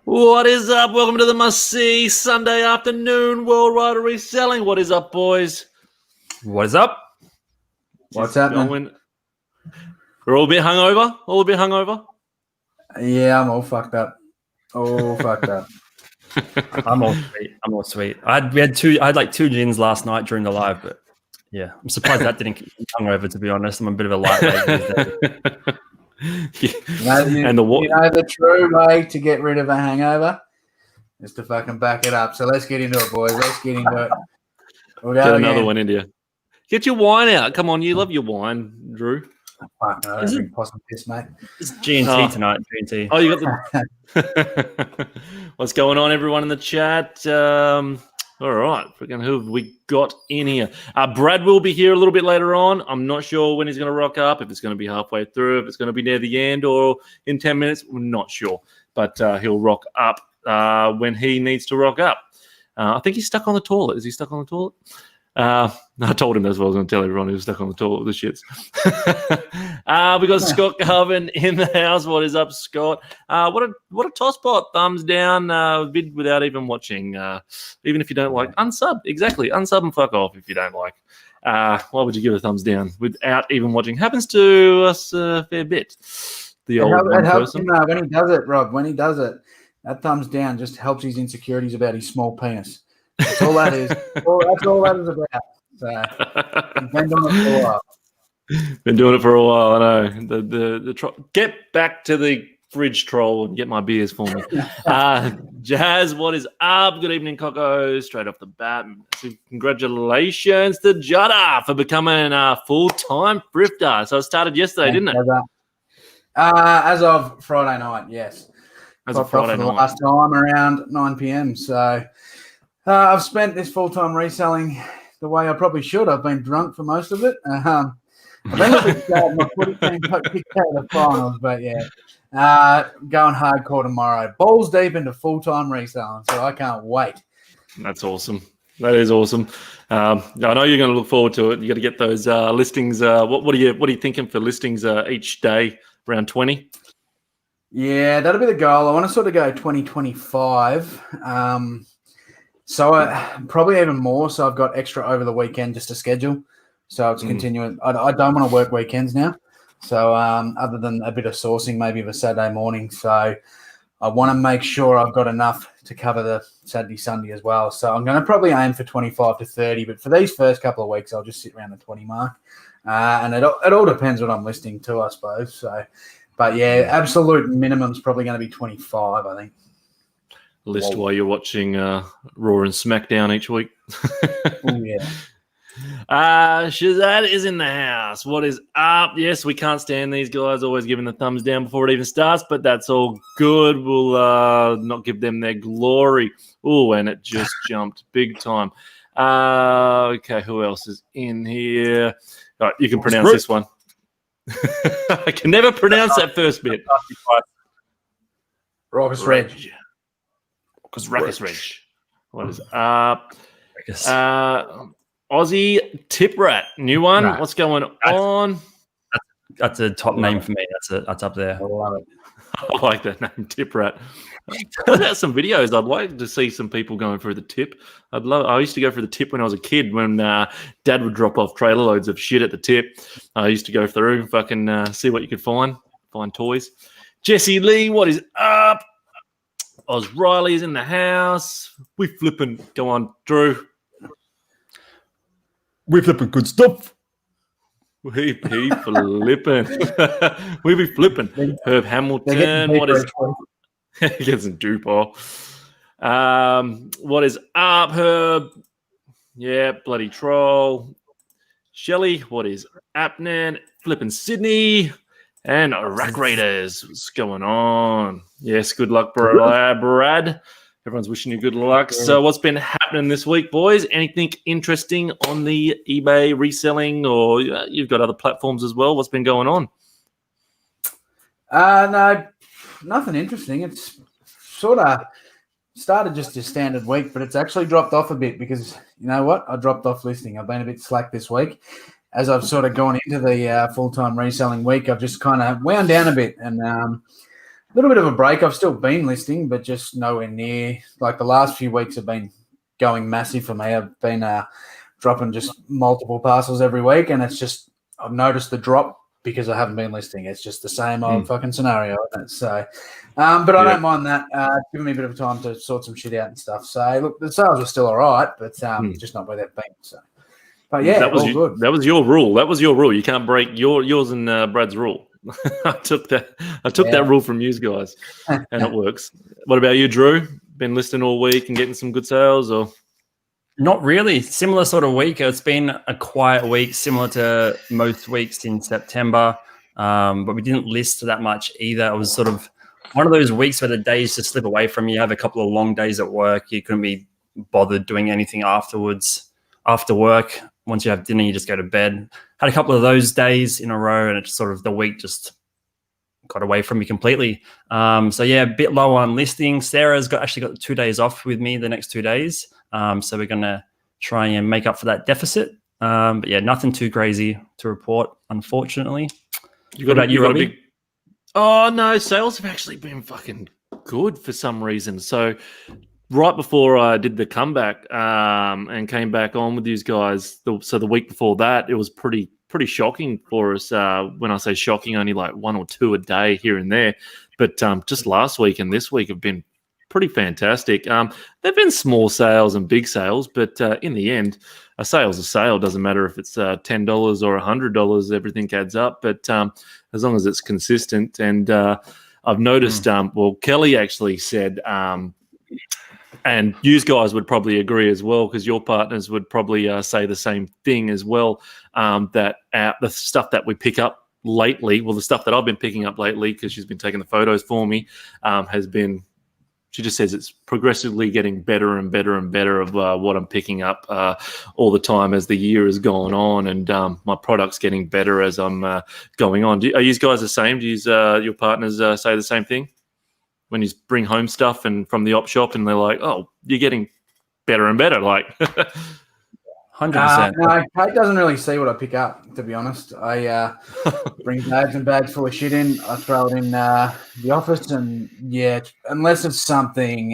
What is up? Welcome to the must-see Sunday afternoon worldwide reselling. What is up, boys? What is up? What's happening? We're all a bit hungover. Yeah, I'm all fucked up. I'm all sweet. I had like two gins last night during the live, but yeah, I'm surprised that didn't keep me hungover. To be honest, I'm a bit of a lightweight. The true way to get rid of a hangover is to fucking back it up. So let's get into it, boys. Let's get into it. We'll go Get again. another one into you. Get your wine out. Come on, you love your wine, Drew. Fuck no, I don't drink possum piss, mate. It's G&T tonight. G&T. Oh, you got the. What's going on, everyone in the chat? All right, freaking who have we got in here? Brad will be here a little bit later on. I'm not sure when he's going to rock up, if it's going to be halfway through, if it's going to be near the end or in 10 minutes. We're not sure, but he'll rock up when he needs to rock up. I think he's stuck on the toilet. Is he stuck on the toilet? I told him that's what I was going to tell everyone. He was stuck on the toilet with the shits. We got Scott Garvin in the house. What is up, Scott? What a toss pot. Thumbs down without even watching. Even if you don't like, unsub. Exactly. Unsub and fuck off if you don't like. Why would you give a thumbs down without even watching? Happens to us a fair bit. The old it helps person. him, when he does it, Rob. When he does it, that thumbs down just helps his insecurities about his small penis. That's all that is. That's all that is about. So, been doing it for a while. Been doing it for a while. I know. Get back to the fridge troll and get my beers for me. Jazz, what is up? Good evening, Coco. Straight off the bat, so congratulations to Judda for becoming a full-time thrifter. So it started yesterday, didn't it? As of Friday night, yes. As of Friday night. Last time around 9 p.m. So I've spent this full-time reselling the way I probably should. I've been drunk for most of it. I've been a bit sad. My footy team got kicked out of the finals, but yeah. Going hardcore tomorrow. Balls deep into full-time reselling, so I can't wait. That's awesome. That is awesome. I know you're going to look forward to it. You got to get those listings. What are you thinking for listings each day? Around 20? Yeah, that'll be the goal. I want to sort of go 2025. So probably even more. So I've got extra over the weekend just to schedule. So it's continuing. I don't want to work weekends now. So other than a bit of sourcing, maybe of a Saturday morning. So I want to make sure I've got enough to cover the Saturday, Sunday as well. So I'm going to probably aim for 25 to 30. But for these first couple of weeks, I'll just sit around the 20 mark. And it all depends what I'm listing too, I suppose. So, but yeah, absolute minimum's probably going to be 25, I think. List while you're watching Raw and SmackDown each week. Oh, yeah. Shazad is in the house. What is up? Yes, we can't stand these guys always giving the thumbs down before it even starts, but that's all good. We'll not give them their glory. Oh, and it just jumped big time. Okay, who else is in here? All right, you can pronounce this one. I can never pronounce that first bit. Raucous Reg. Because Ruckus Reg. What is up? Aussie Tip Rat. New one. Right. What's going on? That's a top name for me. That's up there. I love it. I like that name, Tip Rat. Put out some videos. I'd like to see some people going through the tip. I used to go for the tip when I was a kid when Dad would drop off trailer loads of shit at the tip. I used to go through and fucking see what you could find toys. Jesse Lee, what is up? Oz Riley is in the house. We flipping. Go on, Drew. We flipping good stuff. We be flipping. We be flipping. Herb Hamilton. What is he gets some duper. What is up, Herb? Yeah, bloody troll. Shelley, what is happening? Flipping Sydney. And Rack Raiders. What's going on? Yes, good luck, Brad. Everyone's wishing you good luck. So what's been happening this week, boys? Anything interesting on the eBay reselling, or you've got other platforms as well? What's been going on? No, nothing interesting. It's sort of started just a standard week, but it's actually dropped off a bit because, you know what? I dropped off listing. I've been a bit slack this week. As I've sort of gone into the full-time reselling week, I've just kind of wound down a bit. And little bit of a break. I've still been listing, but just nowhere near. Like the last few weeks have been going massive for me. I've been dropping just multiple parcels every week, and it's just I've noticed the drop because I haven't been listing. It's just the same old fucking scenario, isn't it? So, but I don't mind that. It's given me a bit of time to sort some shit out and stuff. So, look, the sales are still all right, but just not where they've been. So, but yeah, that was all good. That was your rule. That was your rule. You can't break yours and Brad's rule. I took that rule from you guys, and it works. What about you, Drew? Been listing all week and getting some good sales, or? Not really. Similar sort of week. It's been a quiet week, similar to most weeks in September. But we didn't list that much either. It was sort of one of those weeks where the days just slip away from you. You have a couple of long days at work. You couldn't be bothered doing anything afterwards. After work, once you have dinner, you just go to bed. Had a couple of those days in a row, and it's sort of the week just got away from me completely. So yeah, a bit low on listing. Sarah's actually got 2 days off with me the next 2 days. So we're going to try and make up for that deficit. But yeah, nothing too crazy to report, unfortunately. Robbie? Oh, no, sales have actually been fucking good for some reason. So right before I did the comeback and came back on with these guys, so the week before that, it was pretty shocking for us. When I say shocking, only like 1 or 2 a day here and there. But just last week and this week have been pretty fantastic. There've been small sales and big sales, but in the end, a sale's a sale. Doesn't matter if it's $10 or $100. Everything adds up. But as long as it's consistent, and I've noticed. Well, Kelly actually said, and you guys would probably agree as well, because your partners would probably say the same thing as well. That the stuff that we pick up lately, well, the stuff that I've been picking up lately, because she's been taking the photos for me, has been. She just says it's progressively getting better and better and better of what I'm picking up all the time as the year has gone on, and my product's getting better as I'm going on. Are you guys the same? Do your partners say the same thing when you bring home stuff and from the op shop, and they're like, "Oh, you're getting better and better"? Like, 100%. No, Kate doesn't really see what I pick up, to be honest. I bring bags and bags full of shit in. I throw it in the office, and yeah, unless it's something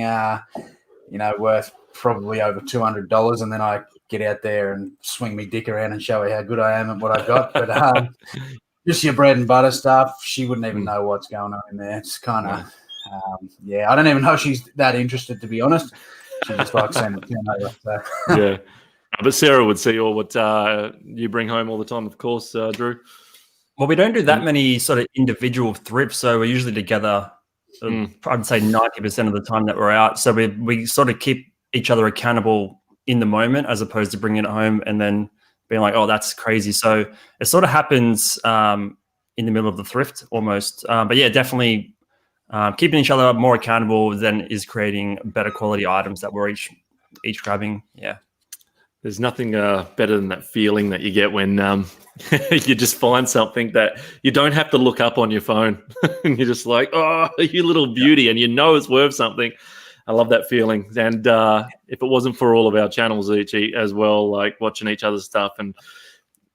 worth probably over $200, and then I get out there and swing me dick around and show her how good I am at what I've got. But just your bread and butter stuff, she wouldn't even know what's going on in there. It's kind of I don't even know if she's that interested, to be honest. She just likes seeing it turn over. So. Yeah. But Sarah would see all what you bring home all the time, of course, Drew. Well, we don't do that many sort of individual thrifts, so we're usually together. I'd say 90% of the time that we're out. So we sort of keep each other accountable in the moment, as opposed to bringing it home and then being like, "Oh, that's crazy." So it sort of happens in the middle of the thrift almost. But yeah, definitely keeping each other more accountable then is creating better quality items that we're each grabbing. Yeah. There's nothing better than that feeling that you get when you just find something that you don't have to look up on your phone. And you're just like, "Oh, you little beauty," and you know it's worth something. I love that feeling. And if it wasn't for all of our channels as well, like watching each other's stuff, and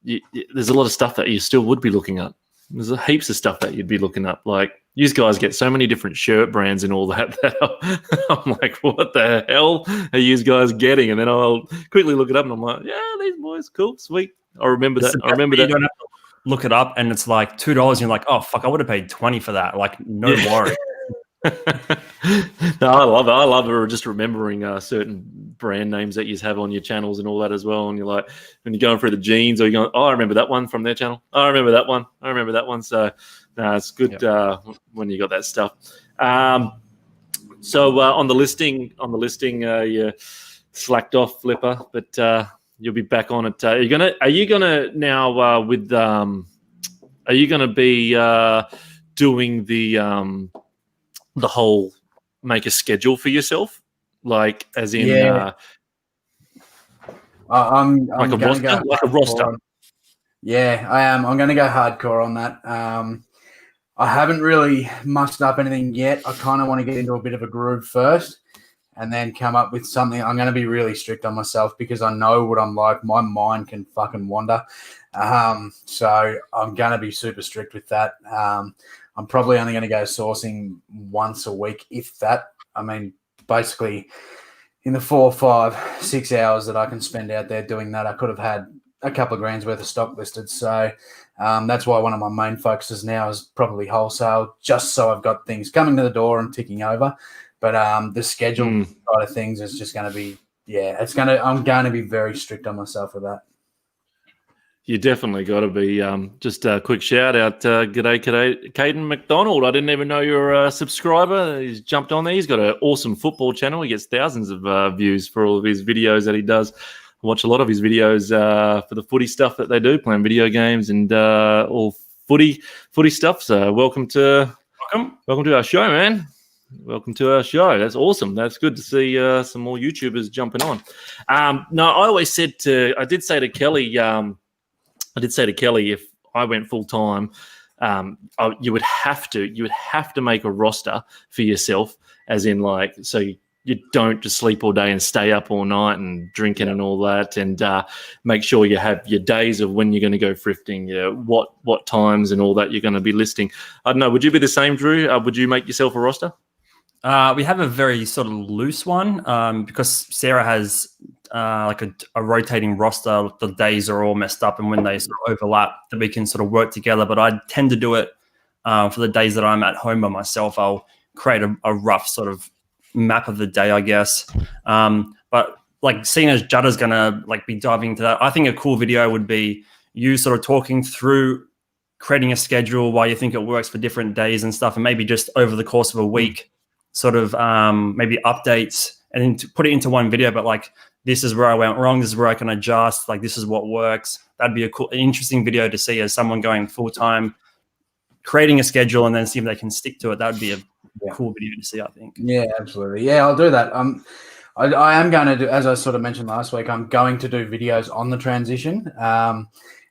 there's a lot of stuff that you still would be looking up. There's heaps of stuff that you'd be looking up. Like, you guys get so many different shirt brands and all that I'm like, what the hell are you guys getting? And then I'll quickly look it up, and I'm like, yeah, these boys, cool, sweet. I remember that. You don't have to look it up, and it's like $2, and you're like, oh, fuck, I would have paid $20 for that. Like, no worry. No, I love it. Just remembering certain brand names that you have on your channels and all that as well. And you're like, when you're going through the jeans, or you're going, "Oh, I remember that one from their channel. Oh, I remember that one. I remember that one." So, it's good when you got that stuff. So on the listing, you slacked off, Flipper, but you'll be back on it. Are you gonna now with? Are you gonna be doing the whole make a schedule for yourself, like as in I'm like a roster? Yeah, I am. I'm going to go hardcore on that. I haven't really mustered up anything yet. I kind of want to get into a bit of a groove first and then come up with something. I'm going to be really strict on myself because I know what I'm like. My mind can fucking wander. So I'm going to be super strict with that. I'm probably only going to go sourcing once a week, if that. I mean, basically, in the 4, 5, 6 hours that I can spend out there doing that, I could have had a couple of grand's worth of stock listed. So that's why one of my main focuses now is probably wholesale, just so I've got things coming to the door and ticking over. But the schedule side of things is just going to be, I'm going to be very strict on myself with that. You definitely got to be. Just a quick shout out. G'day, Caden McDonald. I didn't even know you're a subscriber. He's jumped on there. He's got an awesome football channel. He gets thousands of views for all of his videos that he does. I watch a lot of his videos for the footy stuff that they do, playing video games and all footy stuff. So welcome to our show, man. Welcome to our show. That's awesome. That's good to see some more YouTubers jumping on. No, I did say to Kelly. I did say to Kelly, if I went full time, you would have to make a roster for yourself, as in like, so you don't just sleep all day and stay up all night and drinking and all that, and make sure you have your days of when you're going to go thrifting, what times and all that you're going to be listing. I don't know. Would you be the same, Drew? Would you make yourself a roster? We have a very sort of loose one because Sarah has like a rotating roster. The days are all messed up, and when they sort of overlap, that we can sort of work together. But I tend to do it for the days that I'm at home by myself. I'll create a rough sort of map of the day, I guess. But like, seeing as Judda's gonna like be diving into that, I think a cool video would be you sort of talking through creating a schedule, why you think it works for different days and stuff, and maybe just over the course of a week, sort of maybe updates, and then to put it into one video. But like, this is where I went wrong. This is where I can adjust. Like, this is what works. That'd be an interesting video to see as someone going full time, creating a schedule, and then see if they can stick to it. That would be a cool video to see, I think. Yeah, absolutely. Yeah, I'll do that. I am going to do, as I sort of mentioned last week, I'm going to do videos on the transition, and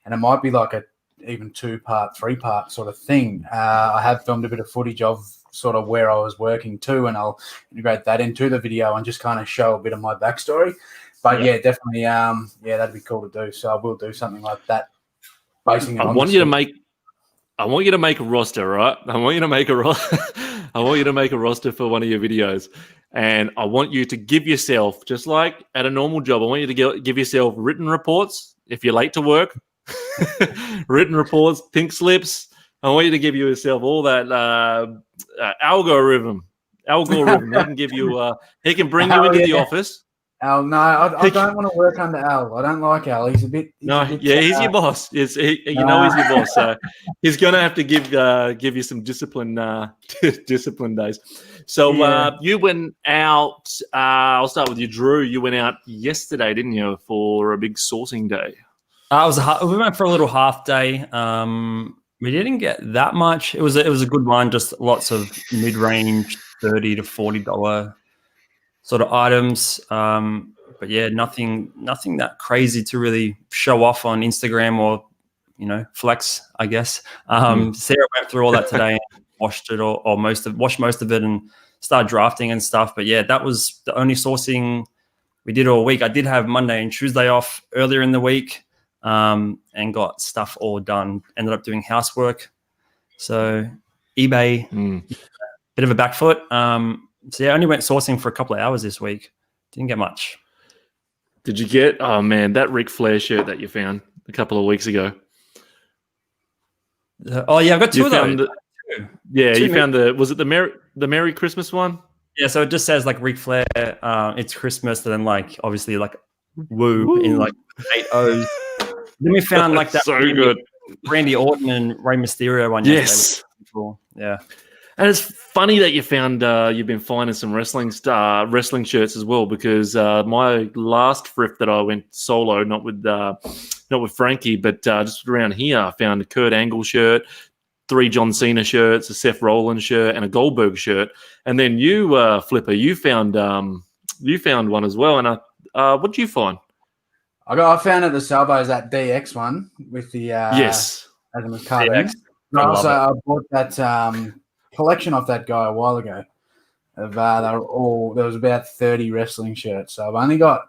it might be like a even 2-part, 3-part sort of thing. I have filmed a bit of footage of sort of where I was working too, and I'll integrate that into the video and just kind of show a bit of my backstory. But yeah, definitely, that'd be cool to do. So I will do something like that. Basing I want you to make a roster, right? I want you to make a roster for one of your videos, and I want you to give yourself, just like at a normal job, I want you to give yourself written reports if you're late to work, written reports, pink slips. I want you to give yourself all that algorithm. He can give you. He can bring you into the office. Al, no, I don't want to work under Al. I don't like Al. He's a bit. He's your boss. He's your boss. So he's going to have to give you some discipline days. So you went out. I'll start with you, Drew. You went out yesterday, didn't you, for a big sourcing day? We went for a little half day. We didn't get that much. It was a good one. Just lots of mid-range, $30 to $40 sort of items. But yeah, nothing that crazy to really show off on Instagram or, flex, I guess. Sarah went through all that today and washed it or washed most of it and started drafting and stuff. But yeah, that was the only sourcing we did all week. I did have Monday and Tuesday off earlier in the week. And got stuff all done. Ended up doing housework. So eBay, bit of a back foot. So yeah, I only went sourcing for a couple of hours this week. Didn't get much. Did you get, oh man, that Ric Flair shirt that you found a couple of weeks ago? Oh yeah, I've got two of those. You found was it the Merry Christmas one? Yeah, so it just says like Ric Flair, it's Christmas, and then like obviously like woo in like 8 O's. Then we found like that Randy Orton and Rey Mysterio one. Yes. Cool. Yeah. And it's funny that you found you've been finding some wrestling shirts as well, because my last thrift that I went solo, not with Frankie, but just around here, I found a Kurt Angle shirt, 3 John Cena shirts, a Seth Rollins shirt, and a Goldberg shirt. And then you, Flipper, you found one as well. And what did you find? I found at the Salvos that DX one with the yes, Adam DX. I bought that collection off that guy a while ago. There was about 30 wrestling shirts. So I've only got,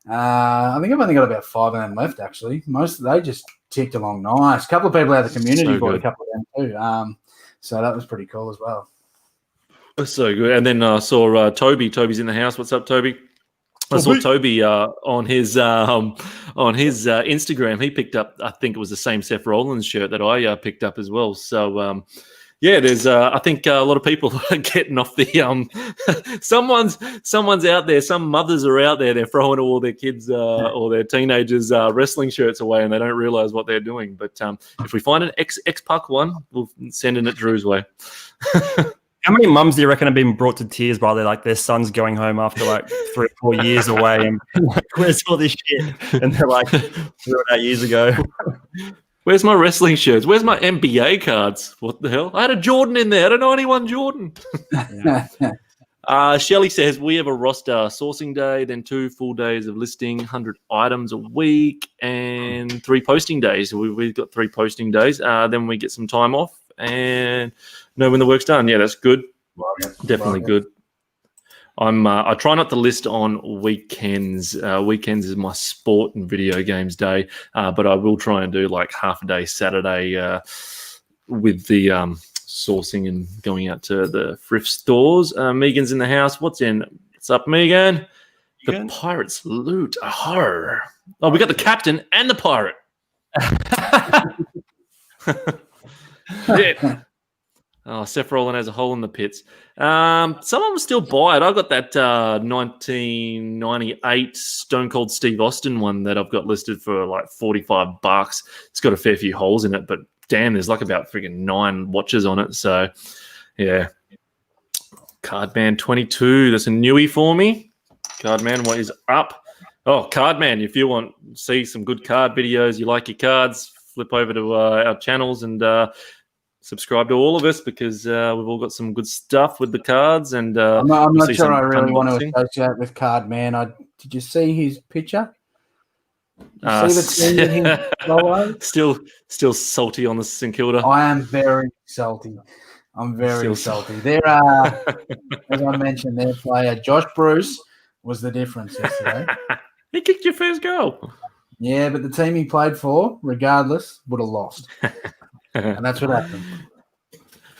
I think I've only got about 5 of them left actually. They just ticked along nice. A couple of people out of the community bought a couple of them too. So that was pretty cool as well. That's so good. And then I saw Toby. Toby's in the house. What's up, Toby? I saw Toby on his Instagram. He picked up, I think it was the same Seth Rollins shirt that I picked up as well. So yeah, there's I think a lot of people are getting off the someone's out there. Some mothers are out there. They're throwing all their kids or their teenagers wrestling shirts away, and they don't realize what they're doing. But if we find an X-Puck one, we'll send it Drew's way. How many mums do you reckon have been brought to tears by their son's going home after like 3 or 4 years away and like, where's all this shit? And they're like, 3 or 8 years ago. Where's my wrestling shirts? Where's my NBA cards? What the hell? I had a Jordan in there. I don't know anyone Jordan. Shelley says, we have a roster sourcing day, then 2 full days of listing, 100 items a week, and 3 posting days. We've got 3 posting days. Then we get some time off and know when the work's done. Yeah, that's good. Definitely good. I try not to list on weekends. Weekends is my sport and video games day, but I will try and do like half a day Saturday with the sourcing and going out to the thrift stores. Megan's in the house. What's up, Megan? The pirates loot. Oh, we got the captain and the pirate. Yeah. Oh, Seth Rollin has a hole in the pits. Someone will still buy it. I've got that 1998 Stone Cold Steve Austin one that I've got listed for like $45. It's got a fair few holes in it, but damn, there's like about freaking 9 watches on it. So, yeah. Cardman 22. That's a newie for me. Cardman, what is up? Oh, Cardman, if you want to see some good card videos, you like your cards, flip over to our channels and subscribe to all of us because we've all got some good stuff with the cards. And I'm not sure I really want to associate with Cardman. Did you see his picture? Did you see the team in his still salty on the St Kilda. I am very salty. I'm very salty. There are, as I mentioned, their player Josh Bruce was the difference yesterday. He kicked your first goal. Yeah, but the team he played for, regardless, would have lost. And that's what happened.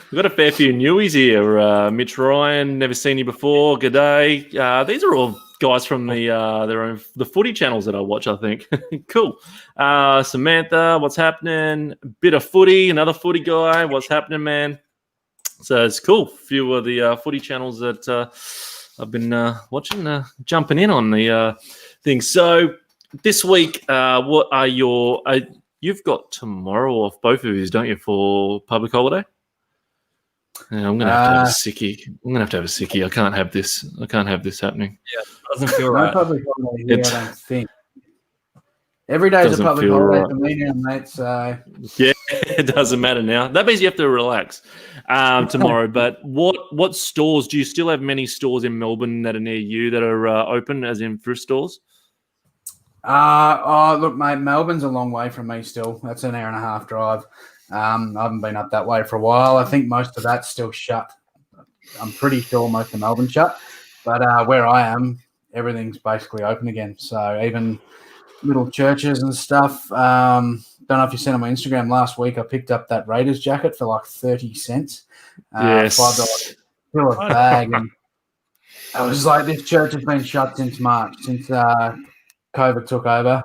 We've got a fair few newies here. Mitch Ryan, never seen you before. G'day. These are all guys from the footy channels that I watch, I think. Cool. Samantha, what's happening? Bit of footy, another footy guy. What's happening, man? So it's cool. A few of the footy channels that I've been watching, jumping in on the things. So this week, what are your... you've got tomorrow off, both of you, don't you, for public holiday? Yeah, I'm gonna have to have a sickie. I'm gonna have to have a sickie. I can't have this. I can't have this happening. Yeah, it doesn't feel right. No public holiday here, I don't think. Every day is a public holiday for me now, mate. So yeah, it doesn't matter now. That means you have to relax tomorrow. But what stores do you still have? Many stores in Melbourne that are near you that are open, as in thrift stores? Look, mate, Melbourne's a long way from me still. That's an 1.5-hour drive. I haven't been up that way for a while. I think most of that's still shut. I'm pretty sure most of Melbourne's shut. But where I am, everything's basically open again. So even little churches and stuff. Don't know if you seen on my Instagram last week, I picked up that Raiders jacket for like 30 cents. Yes. $5 for a bag. And I was like, this church has been shut since March, since COVID took over,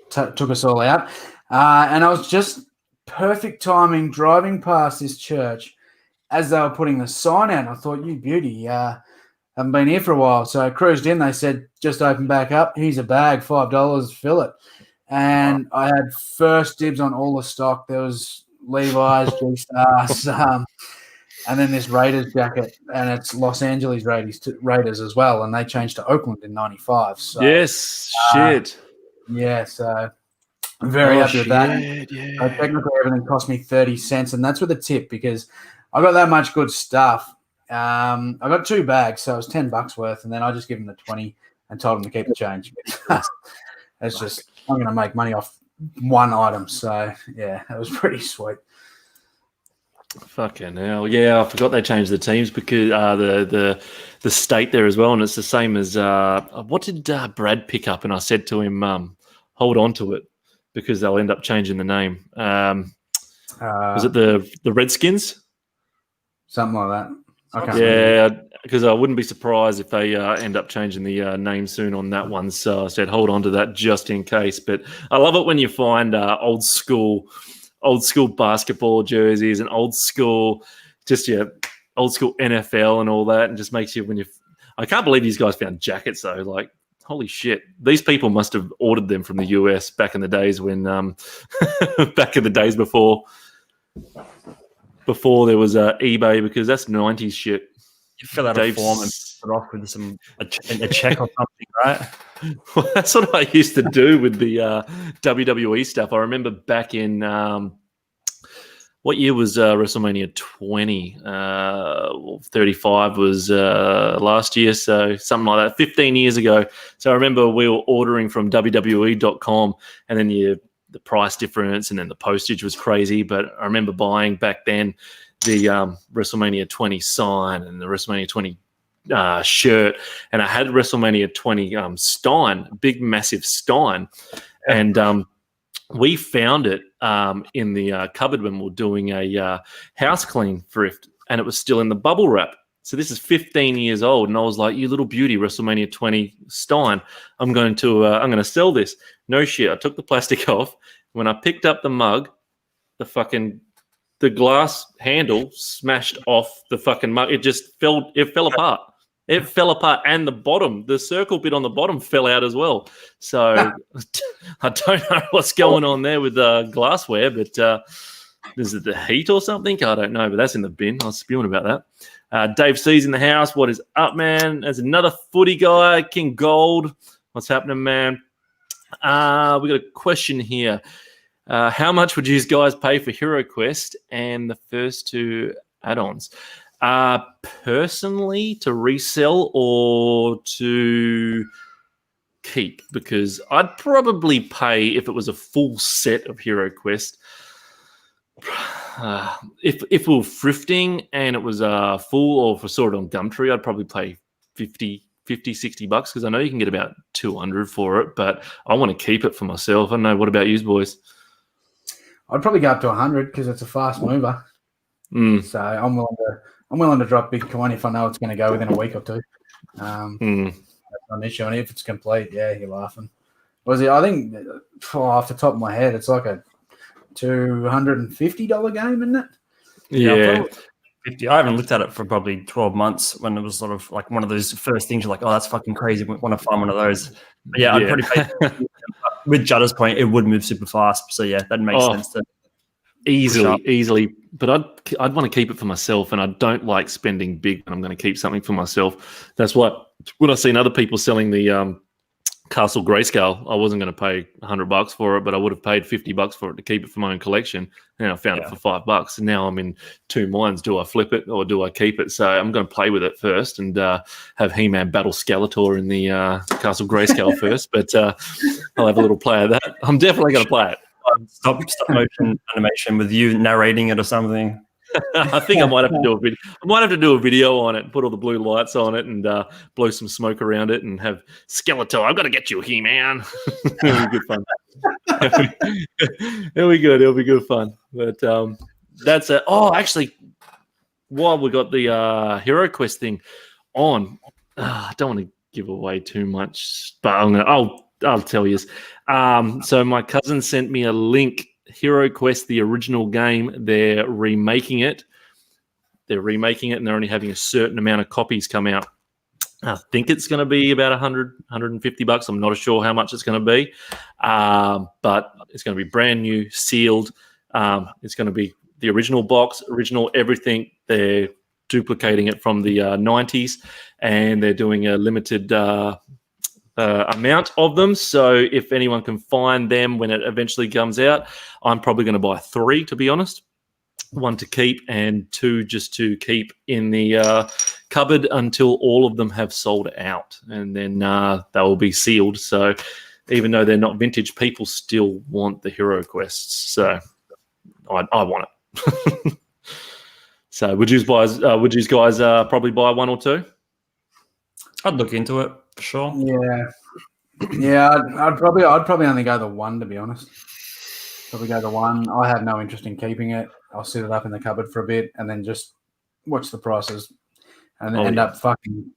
took us all out. And I was just perfect timing driving past this church as they were putting the sign out. I thought, you beauty, haven't been here for a while. So I cruised in. They said, just open back up. Here's a bag, $5, fill it. And I had first dibs on all the stock. There was Levi's, G-Stars, and then this Raiders jacket, and it's Los Angeles Raiders as well, and they changed to Oakland in 95. So, yes, shit. Yeah, so I'm very happy with that. Yeah. Technically, everything cost me 30 cents, and that's with a tip because I got that much good stuff. I got 2 bags, so it was $10 worth, and then I just give them the 20 and told them to keep the change. It's just, I'm going to make money off one item. So, yeah, it was pretty sweet. Fucking hell. Yeah, I forgot they changed the teams because the state there as well, and it's the same as what did Brad pick up? And I said to him, hold on to it because they'll end up changing the name. Was it the Redskins? something like that. I can't remember. Yeah, because I wouldn't be surprised if they end up changing the name soon on that one. So I said hold on to that just in case. But I love it when you find old school basketball jerseys and old school NFL and all that, and just makes you I can't believe these guys found jackets though. Like, holy shit, these people must have ordered them from the US back in the days when back in the days before there was eBay, because that's 90s shit. You fill out a form and put it off with a check or something, right? Well, that's what I used to do with the WWE stuff. I remember back in what year was WrestleMania 20? 35 was last year, so something like that, 15 years ago. So I remember we were ordering from WWE.com, and then the price difference and then the postage was crazy. But I remember buying back then the WrestleMania 20 sign and the WrestleMania 20 shirt, and I had WrestleMania 20 Stein, big massive Stein, and we found it in the cupboard when we were doing a house clean thrift, and it was still in the bubble wrap. So this is 15 years old, and I was like, "You little beauty, WrestleMania 20 Stein, I'm going to sell this." No shit. I took the plastic off. When I picked up the mug, the glass handle smashed off the fucking mug. It fell apart. It fell apart, and the circle bit on the bottom fell out as well. So I don't know what's going on there with glassware, but is it the heat or something? I don't know, but that's in the bin. I was spewing about that. Dave C's in the house. What is up, man? There's another footy guy, King Gold. What's happening, man? We got a question here. How much would you guys pay for Hero Quest and the first two add-ons? Personally, to resell or to keep? Because I'd probably pay, if it was a full set of Hero Quest, if we were thrifting and it was full, or for sort it on Gumtree, I'd probably pay 50, 60 bucks, because I know you can get about 200 for it, but I want to keep it for myself. I don't know. What about you boys? I'd probably go up to 100 because it's a fast mover. So I'm willing to drop big coin if I know it's going to go within a week or two. That's not an issue. And if it's complete, yeah, you're laughing. I think off the top of my head, it's like a $250 game, isn't it? Yeah. 50. I haven't looked at it for probably 12 months, when it was sort of like one of those first things you're like, oh, that's fucking crazy. We want to find one of those. But yeah, I'd probably pay. With Judder's point, it would move super fast. So yeah, that makes sense. Easily. But I'd want to keep it for myself, and I don't like spending big when I'm going to keep something for myself. That's what, when I've seen other people selling the Castle Grayscale, I wasn't going to pay $100 for it, but I would have paid $50 for it to keep it for my own collection. And I found it for $5. And now I'm in two minds. Do I flip it or do I keep it? So I'm going to play with it first and have He-Man battle Skeletor in the Castle Grayscale first. But I'll have a little play of that. I'm definitely going to play it. Stop motion animation with you narrating it or something. I think I might have to do a video. I might have to do a video on it, put all the blue lights on it, and blow some smoke around it, and have Skeletor. I've got to get you, He-Man. It'll be good fun. It'll be good. It'll be good fun. But that's it. Oh, actually, while we got the Hero Quest thing on, I don't want to give away too much, but I'll tell you. So my cousin sent me a link. Hero Quest, the original game, they're remaking it. And they're only having a certain amount of copies come out. I think it's going to be about $150. I'm not sure how much it's going to be, but it's going to be brand new, sealed. It's going to be the original box, original everything. They're duplicating it from the 90s, and they're doing a limited amount of them. So if anyone can find them when it eventually comes out, I'm probably going to buy 3, to be honest. 1 to keep and 2 just to keep in the cupboard until all of them have sold out, and then they will be sealed. So even though they're not vintage, people still want the Hero Quests. So I want it. So would you guys probably buy 1 or 2? I'd look into it for sure. Yeah. I'd probably only go the 1, to be honest. Probably go the 1. I have no interest in keeping it. I'll sit it up in the cupboard for a bit and then just watch the prices, and then Oh, end yeah. up fucking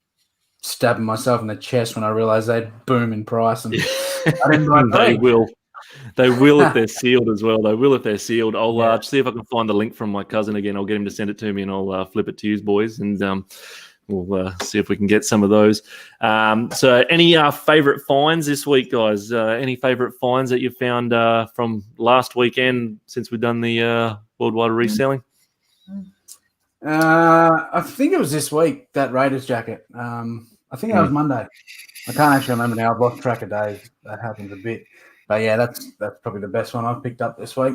stabbing myself in the chest when I realised they'd boom in price, and I didn't buy They three. will. They will if they're sealed as well. They will if they're sealed. I'll Yeah. see if I can find the link from my cousin again. I'll get him to send it to me, and I'll flip it to you boys, and we'll see if we can get some of those. So, any favourite finds this week, guys? Any favourite finds that you found from last weekend since we've done the worldwide reselling? I think it was this week, that Raiders jacket. I think that was Monday. I can't actually remember now. I've lost track of days. That happens a bit. But yeah, that's probably the best one I've picked up this week.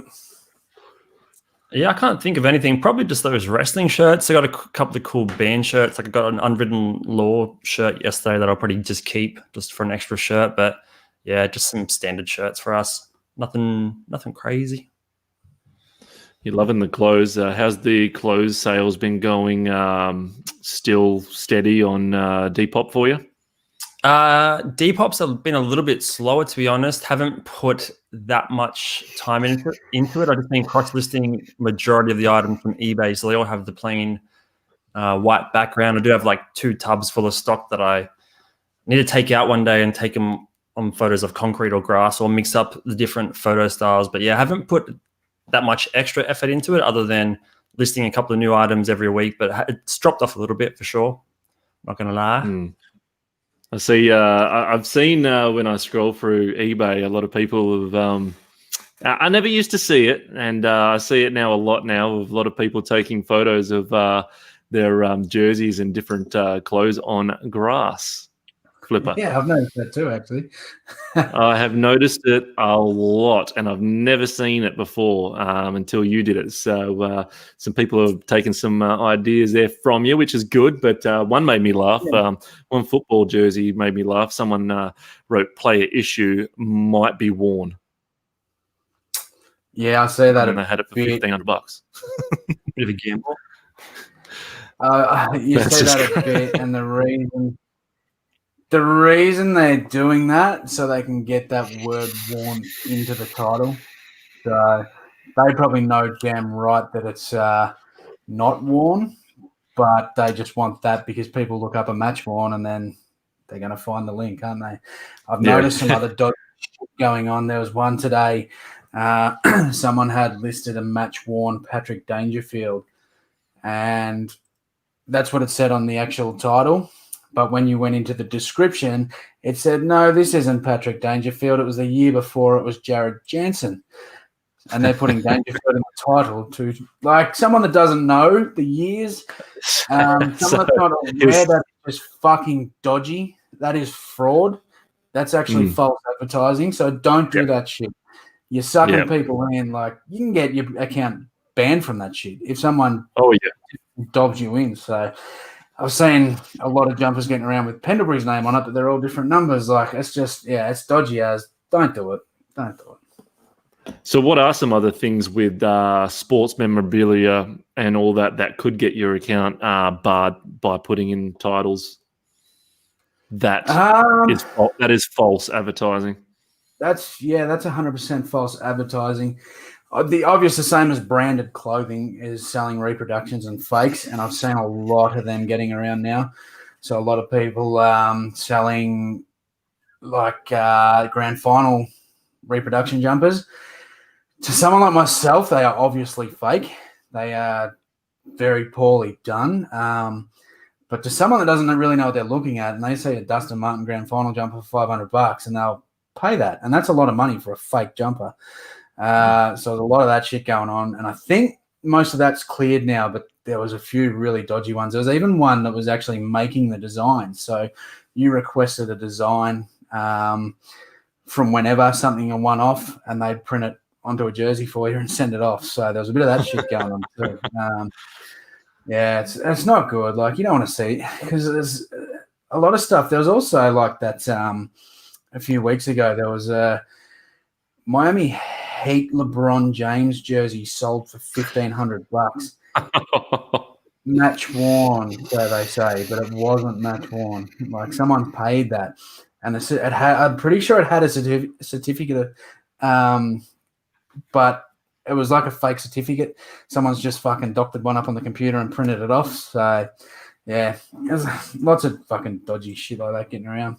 Yeah, I can't think of anything. Probably just those wrestling shirts. I got a couple of cool band shirts. Like I got an Unwritten Law shirt yesterday that I'll probably just keep just for an extra shirt. But yeah, just some standard shirts for us. Nothing crazy. You're loving the clothes. How's the clothes sales been going? Still steady on Depop for you? Depop's been a little bit slower, to be honest. Haven't put that much time into it. I've just been cross-listing majority of the items from eBay, so they all have the plain white background. I do have like 2 tubs full of stock that I need to take out one day and take them on photos of concrete or grass, or mix up the different photo styles. But yeah, I haven't put that much extra effort into it other than listing a couple of new items every week, but it's dropped off a little bit for sure. Not going to lie. I see. I've seen when I scroll through eBay, a lot of people have. I never used to see it, and I see it now a lot now. With a lot of people taking photos of their jerseys and different clothes on grass. Flipper. Yeah, I've noticed that too, actually. I have noticed it a lot, and I've never seen it before until you did it. So some people have taken some ideas there from you, which is good. But one made me laugh. Yeah. One football jersey made me laugh. Someone wrote "player issue might be worn." Yeah, I say that. And they had it for $1,500. Bit of a gamble. You say that a bit, and the reason they're doing that so they can get that word worn into the title. So they probably know damn right that it's not worn, but they just want that because people look up a match worn and then they're going to find the link, aren't they? I've noticed some other dodgy shit going on. There was one today. Someone had listed a match worn Patrick Dangerfield, and that's what it said on the actual title. But when you went into the description, it said, no, this isn't Patrick Dangerfield. It was the year before. It was Jared Jansen. And they're putting Dangerfield in the title to, like, someone that doesn't know the years, someone that's not aware that it's just fucking dodgy. That is fraud. That's actually false advertising. So don't do that shit. You're sucking people in. Like, you can get your account banned from that shit if someone dobs you in. So I was seeing a lot of jumpers getting around with Pendlebury's name on it, but they're all different numbers. Like, it's just, it's dodgy as. Don't do it. Don't do it. So what are some other things with sports memorabilia and all that could get your account barred by putting in titles? That is false advertising. That's 100% false advertising. The obvious, the same as branded clothing, is selling reproductions and fakes, and I've seen a lot of them getting around now. So a lot of people selling like grand final reproduction jumpers. To someone like myself, they are obviously fake. They are very poorly done. But to someone that doesn't really know what they're looking at, and they see a Dustin Martin grand final jumper for $500, and they'll pay that, and that's a lot of money for a fake jumper. So there's a lot of that shit going on, and I think most of that's cleared now, but there was a few really dodgy ones. There was even one that was actually making the design. So you requested a design from whenever, something a one-off, and they'd print it onto a jersey for you and send it off. So there was a bit of that shit going on too. It's not good. Like, you don't want to see, because there's a lot of stuff. There was also like that a few weeks ago, there was a Miami Heat LeBron James jersey sold for $1,500. Match worn, so they say, but it wasn't match worn. Like, someone paid that, and I'm pretty sure it had a certificate, but it was like a fake certificate. Someone's just fucking doctored one up on the computer and printed it off. So, yeah, there's lots of fucking dodgy shit like that getting around.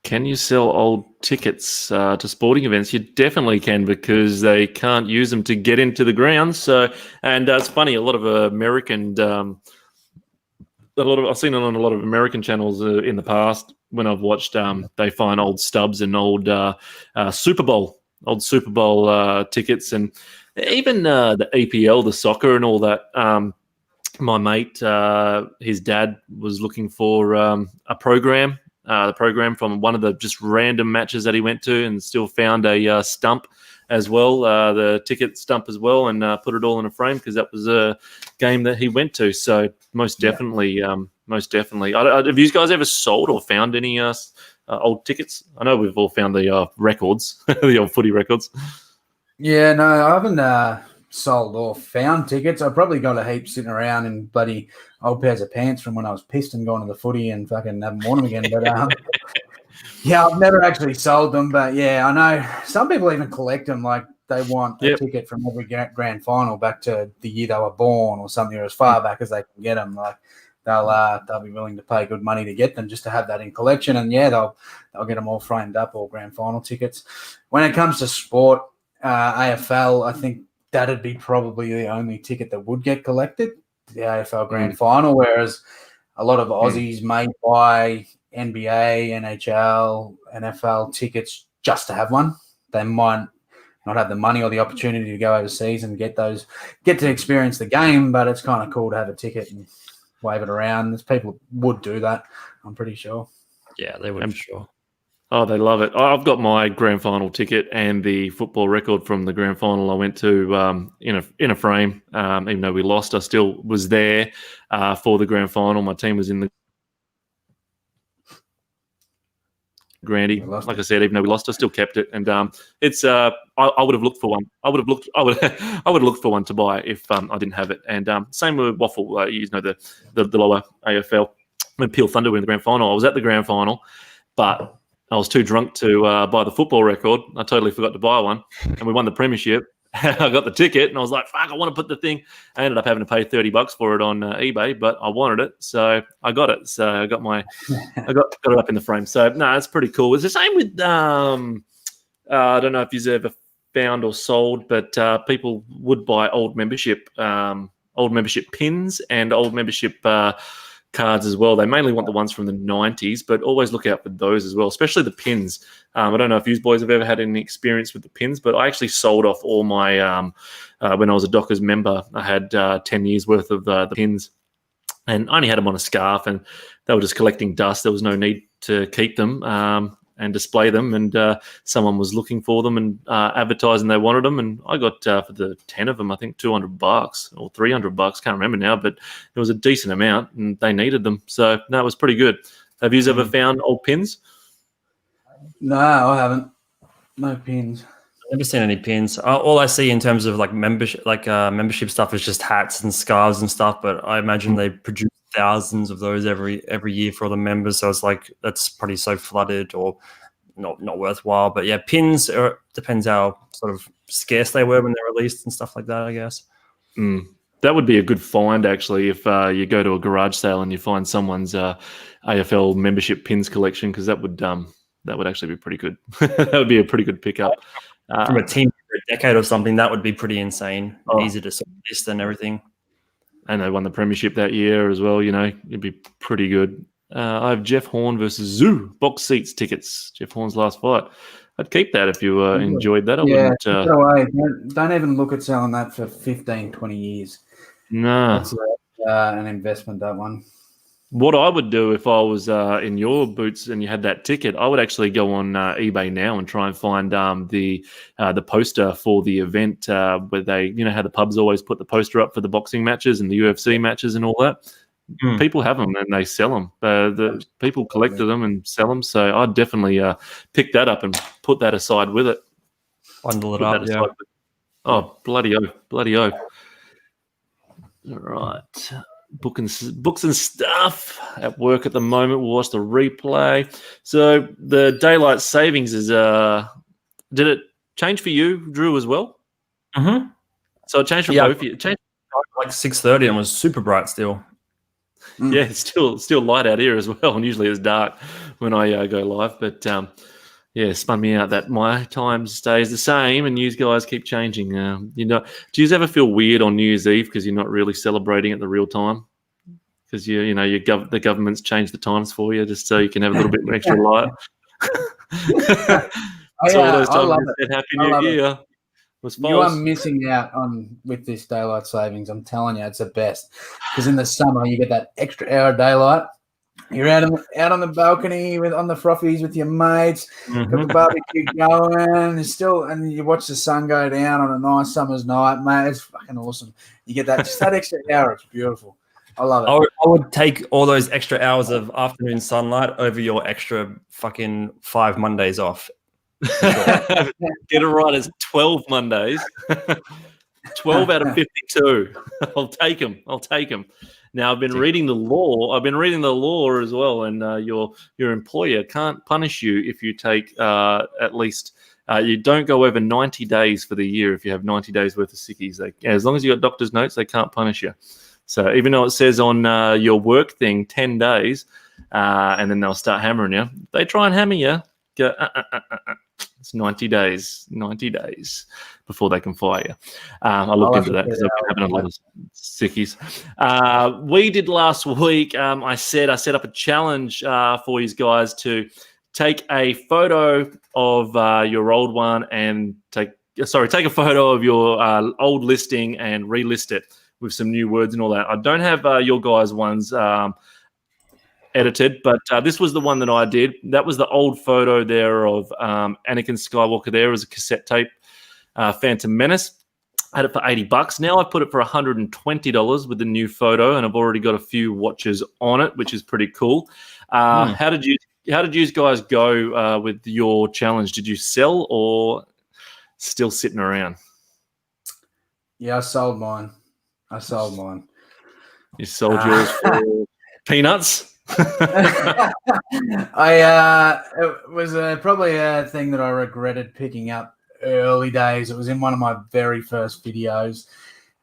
Can you sell old tickets to sporting events? You definitely can, because they can't use them to get into the ground. So, and it's funny, a lot of American, I've seen it on a lot of American channels in the past when I've watched. They find old stubs and old Super Bowl tickets, and even the EPL, the soccer, and all that. My mate, his dad was looking for a program. The program from one of the just random matches that he went to, and still found a stump as well, the ticket stump as well, and put it all in a frame because that was a game that he went to. So most definitely. Have you guys ever sold or found any old tickets? I know we've all found the records, the old footy records. Yeah, no, I haven't sold or found tickets. I've probably got a heap sitting around in bloody old pairs of pants from when I was pissed and going to the footy and fucking haven't worn them again. But yeah, I've never actually sold them. But yeah, I know some people even collect them. Like they want a ticket from every grand final back to the year they were born or something, or as far back as they can get them. Like they'll be willing to pay good money to get them just to have that in collection. And yeah, they'll get them all framed up, all grand final tickets. When it comes to sport, AFL, I think that'd be probably the only ticket that would get collected, the AFL Grand Final, whereas a lot of Aussies may buy NBA, NHL, NFL tickets just to have one. They might not have the money or the opportunity to go overseas and get to experience the game, but it's kind of cool to have a ticket and wave it around. There's people would do that, I'm pretty sure. Yeah, they would, for sure. Oh, they love it. I've got my grand final ticket and the football record from the grand final I went to in a frame. Even though we lost, I still was there for the grand final. My team was in the Grandy. Like I said, even though we lost, I still kept it. And it's I would have looked for one. I would have looked for one to buy if I didn't have it. And same with Waffle. The lower AFL when Peel Thunder were in the grand final. I was at the grand final, but I was too drunk to buy the football record. I totally forgot to buy one, and we won the premiership. I got the ticket, and I was like, "Fuck! I want to put the thing." I ended up having to pay $30 for it on eBay, but I wanted it, so I got it. So I got I got it up in the frame. So no, it's pretty cool. It's the same with I don't know if you've ever found or sold, but people would buy old membership pins and old membership cards as well. They mainly want the ones from the 90s, but always look out for those as well, especially the pins. I don't know if you boys have ever had any experience with the pins, but I actually sold off all my when I was a Dockers member. I had 10 years worth of the pins, and I only had them on a scarf, and they were just collecting dust. There was no need to keep them and display them, and someone was looking for them and advertising they wanted them, and I got for the 10 of them, I think $200 or $300, can't remember now, but it was a decent amount, and they needed them, so that was pretty good. Have you ever found old pins? No, I haven't. No pins. I've never seen any pins. All I see in terms of like membership stuff is just hats and scarves and stuff, but I imagine they produce thousands of those every year for all the members, so it's like that's probably so flooded or not worthwhile. But yeah, pins depends how sort of scarce they were when they're released and stuff like that, I guess. That would be a good find, actually, if you go to a garage sale and you find someone's AFL membership pins collection, because that would actually be pretty good. That would be a pretty good pickup. From a team for a decade or something, that would be pretty insane. Easy to sort of list and everything. And they won the premiership that year as well. It'd be pretty good. I have Jeff Horn versus Zoo box seats tickets. Jeff Horn's last fight. I'd keep that if you enjoyed that. Don't even look at selling that for 15, 20 years. No. That's an investment, that one. What I would do if I was in your boots and you had that ticket, I would actually go on eBay now and try and find the poster for the event where they, how the pubs always put the poster up for the boxing matches and the UFC matches and all that. People have them and they sell them. The people collected them and sell them. So I'd definitely pick that up and put that aside with it. Bundle it up, yeah. Oh, bloody oath. All right. Books and stuff at work at the moment. We'll watch the replay. So the daylight savings is did it change for you, Drew, as well? Mm-hmm. So it changed for Yeah. both of you. It changed. Like 6:30 and was super bright still. Yeah, it's still light out here as well, and usually it's dark when I go live. But yeah, spun me out that my time stays the same, and you guys keep changing. Do you ever feel weird on New Year's Eve because you're not really celebrating at the real time? Because the government's changed the times for you just so you can have a little bit extra light. So all those times you said Happy New Year was false. You are missing out with this daylight savings. I'm telling you, it's the best. Because in the summer, you get that extra hour of daylight. You're out on the balcony on the frothies with your mates, got the barbecue going, and you watch the sun go down on a nice summer's night, mate. It's fucking awesome. You get that extra hour. It's beautiful. I love it. I would take all those extra hours of afternoon sunlight over your extra fucking 5 Mondays off. Get it right. It's 12 Mondays. 12 out of 52. I'll take them. Now I've been reading the law as well, and your employer can't punish you if you take at least you don't go over 90 days for the year. If you have 90 days worth of sickies, as long as you got doctor's notes, they can't punish you. So even though it says on your work thing 10 days, and then they'll start hammering you, they try and hammer you. Go, it's 90 days before they can fire you. I looked into that because I've been having a lot of sickies. We did last week. I set up a challenge for you guys to take a photo of your old one and take a photo of your old listing and relist it with some new words and all that. I don't have your guys' ones edited, but this was the one that I did. That was the old photo there of Anakin Skywalker there as a cassette tape, Phantom Menace. I had it for $80. Now I put it for $120 with the new photo, and I've already got a few watches on it, which is pretty cool. How did you guys go with your challenge? Did you sell or still sitting around? Yeah, I sold mine. You sold yours for peanuts? It was probably a thing that I regretted picking up early days. It was in one of my very first videos,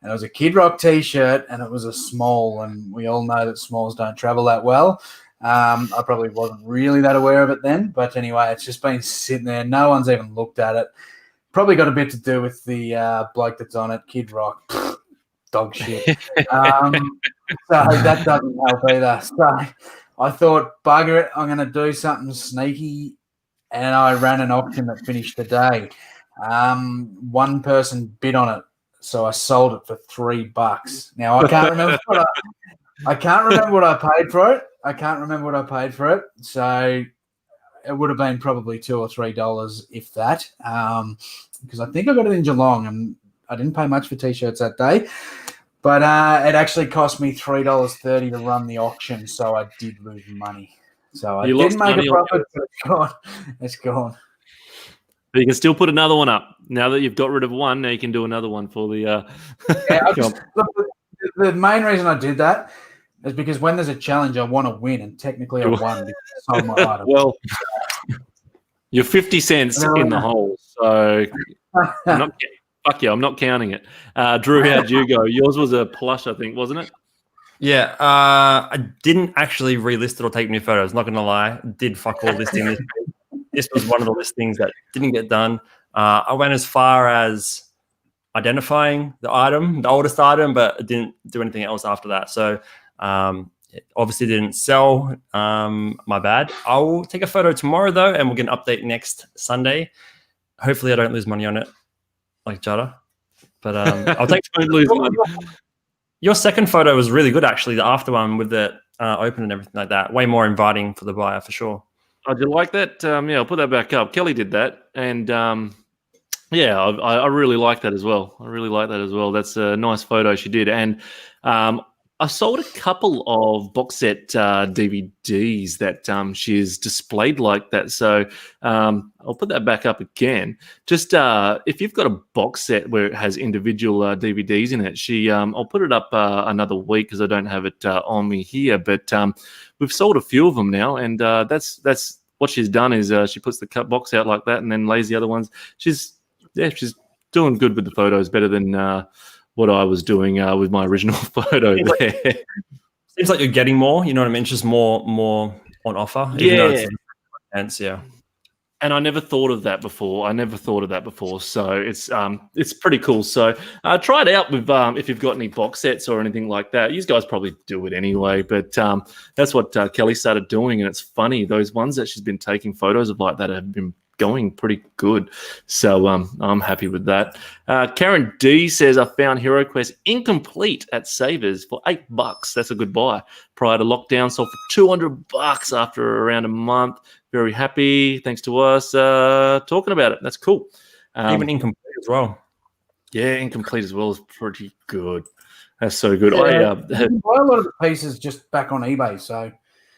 and it was a Kid Rock t-shirt, and it was a small, and we all know that smalls don't travel that well. I probably wasn't really that aware of it then, but anyway, it's just been sitting there. No one's even looked at it. Probably got a bit to do with the bloke that's on it, Kid Rock. Dog shit. So that doesn't help either. So I thought, bugger it, I'm going to do something sneaky, and I ran an auction that finished today. One person bid on it, so I sold it for $3. Now I can't remember what I paid for it. So it would have been probably $2 or $3, if that, because I think I got it in Geelong, and I didn't pay much for t-shirts that day. But it actually cost me $3.30 to run the auction, so I did lose money. So I didn't make a profit, but it's gone. But you can still put another one up. Now that you've got rid of one, now you can do another one for the the main reason I did that is because when there's a challenge, I want to win, and technically I won because I sold my item. Well, you're 50 cents in the hole, so I'm not counting it. Drew, how'd you go? Yours was a plush, I think, wasn't it? Yeah, I didn't actually relist it or take new photos. Not going to lie, did fuck all listing this week. This was one of the listings that didn't get done. I went as far as identifying the item, the oldest item, but it didn't do anything else after that. So it obviously didn't sell. My bad. I'll take a photo tomorrow, though, and we'll get an update next Sunday. Hopefully I don't lose money on it like Jada. But I'll take your second photo was really good, actually, the after one with the open and everything like that. Way more inviting for the buyer, for sure. Oh, did you like that? Yeah, I'll put that back up. Kelly did that, and yeah, I really like that as well. That's a nice photo she did, and I sold a couple of box set DVDs that she's displayed like that. So I'll put that back up again. Just if you've got a box set where it has individual DVDs in it, I'll put it up another week because I don't have it on me here. But we've sold a few of them now, and that's what she's done is she puts the cut box out like that and then lays the other ones. She's doing good with the photos, better than what I was doing with my original photo there. Seems like you're getting more. You know what I mean? Just more on offer. Even though it's yeah. And I never thought of that before. So it's pretty cool. So try it out with if you've got any box sets or anything like that. You guys probably do it anyway, but that's what Kelly started doing, and it's funny. Those ones that she's been taking photos of like that have been going pretty good. So I'm happy with that. Karen D says, I found HeroQuest incomplete at Savers for $8. That's a good buy. Prior to lockdown, sold for $200 after around a month. Very happy. Thanks to us talking about it. That's cool. Even incomplete as well. Yeah, incomplete as well is pretty good. That's so good. Yeah, you buy a lot of the pieces just back on eBay. So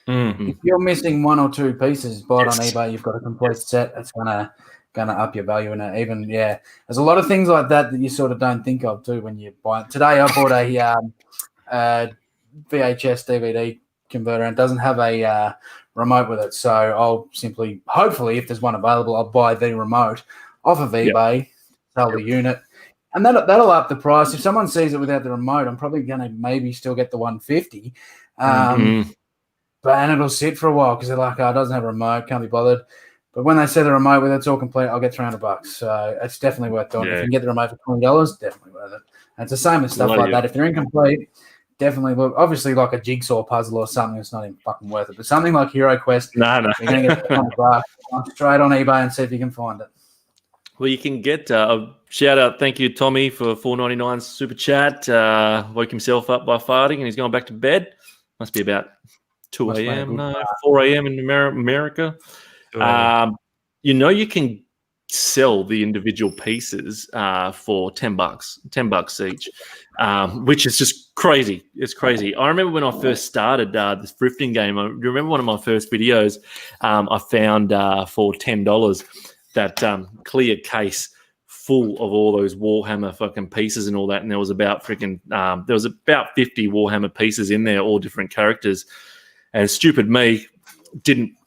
if you're missing one or two pieces, buy it on eBay. You've got a complete set. That's gonna up your value in it. Even there's a lot of things like that you sort of don't think of too when you buy it. Today I bought a VHS DVD converter, and it doesn't have a remote with it. So I'll simply, hopefully, if there's one available, I'll buy the remote off of eBay, sell the unit, and that'll up the price. If someone sees it without the remote, I'm probably going to maybe still get the 150, but it'll sit for a while because they're like, oh, it doesn't have a remote, can't be bothered. But when they say the remote with it's all complete, I'll get $300. So it's definitely worth doing. If you can get the remote for $20, definitely worth it. And it's the same as stuff like that. If they're incomplete, definitely look. Obviously, like a jigsaw puzzle or something, it's not even fucking worth it. But something like HeroQuest, no, you're going to get $100 straight on eBay and see if you can find it. Well, you can get a shout out. Thank you, Tommy, for $4.99 super chat. Woke himself up by farting and he's going back to bed. Must be about 2 a.m. 4 a.m. in America. You can sell the individual pieces for $10 each, which is just crazy. It's crazy. I remember when I first started this thrifting game. I remember one of my first videos I found for $10 that clear case full of all those Warhammer fucking pieces and all that, and there was about 50 Warhammer pieces in there, all different characters. And stupid me,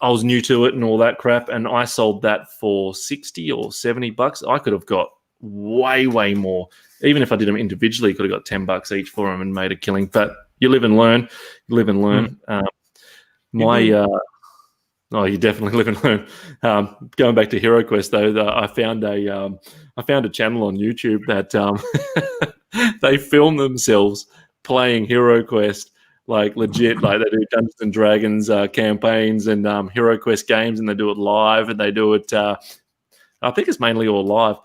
I was new to it and all that crap, and I sold that for $60 or $70. I could have got way more. Even if I did them individually, could have got $10 each for them and made a killing. But you live and learn. You definitely live and learn. Going back to HeroQuest though, I found a channel on YouTube that they film themselves playing HeroQuest. Like legit, like they do Dungeons and Dragons campaigns and HeroQuest games, and they do it live, and they do it. I think it's mainly all live.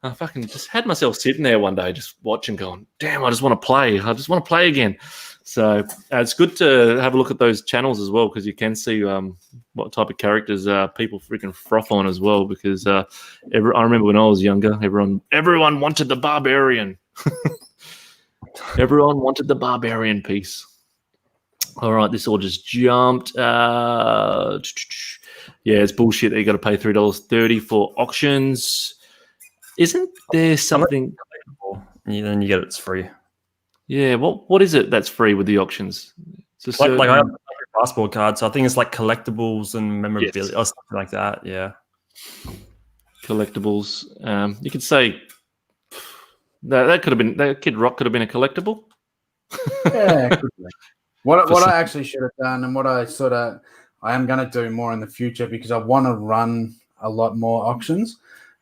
I fucking just had myself sitting there one day, just watching, going, "Damn, I just want to play. I just want to play again." So it's good to have a look at those channels as well, because you can see what type of characters people freaking froth on as well. Because I remember when I was younger, everyone wanted the barbarian. Everyone wanted the barbarian piece. All right, this all just jumped. It's bullshit that you got to pay $3.30 for auctions. Isn't there something? Then you get it's free. Yeah, what is it that's free with the auctions? It's like I have a passport card, so I think it's like collectibles and memorabilia or something like that. Yeah, collectibles. You could say that could have been that Kid Rock could have been a collectible. Yeah. What I actually should have done, and what I am going to do more in the future, because I want to run a lot more auctions,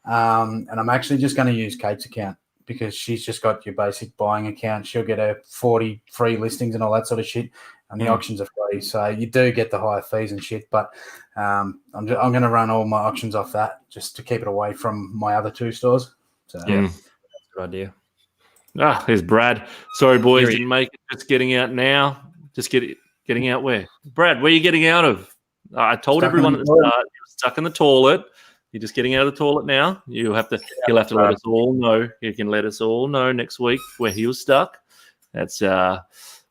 and I'm actually just going to use Kate's account, because she's just got your basic buying account. She'll get her 40 free listings and all that sort of shit, and the auctions are free, so you do get the higher fees and shit. But I'm going to run all my auctions off that, just to keep it away from my other two stores. So that's a good idea. There's Brad. Sorry, boys, didn't make it. Just getting out now. Just getting out where? Brad, where are you getting out of? I told everyone at the start, you're stuck in the toilet. You're just getting out of the toilet now. He'll have to let us all know. He can let us all know next week where he was stuck. That's we'll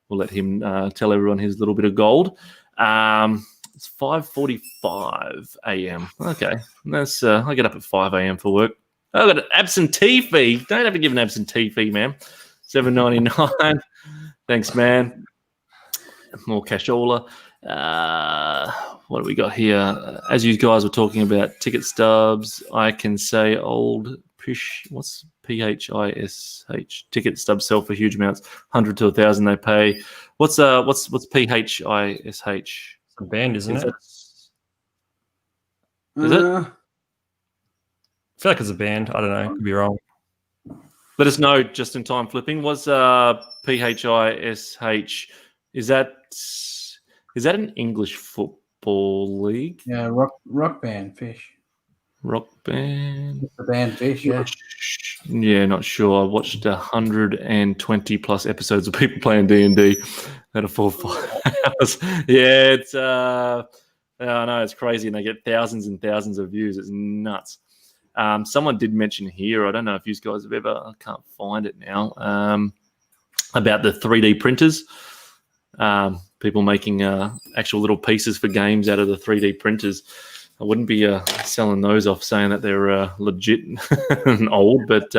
let him tell everyone his little bit of gold. It's 5:45 a.m. Okay, that's I get up at 5 a.m. for work. I got an absentee fee. Don't have to give an absentee fee, man. $7.99. Thanks, man. More cashola. What do we got here? As you guys were talking about ticket stubs, I can say old pish. What's PHISH. Ticket stubs sell for huge amounts, 100 to 1,000 they pay. What's PHISH? It's a band, isn't it? Is it? I feel like it's a band. I don't know. Could be wrong. Let us know just in time flipping. Was PHISH? Is that an English football league? Yeah, rock band Fish. Rock band. It's the band Fish, yeah. Yeah, not sure. I watched 120 plus episodes of people playing D&D at a full 5 hours. Yeah, it's I know it's crazy, and they get thousands and thousands of views. It's nuts. Someone did mention here, I don't know if you guys have ever, I can't find it now, about the 3D printers. People making actual little pieces for games out of the 3D printers. I wouldn't be selling those off saying that they're legit and old, but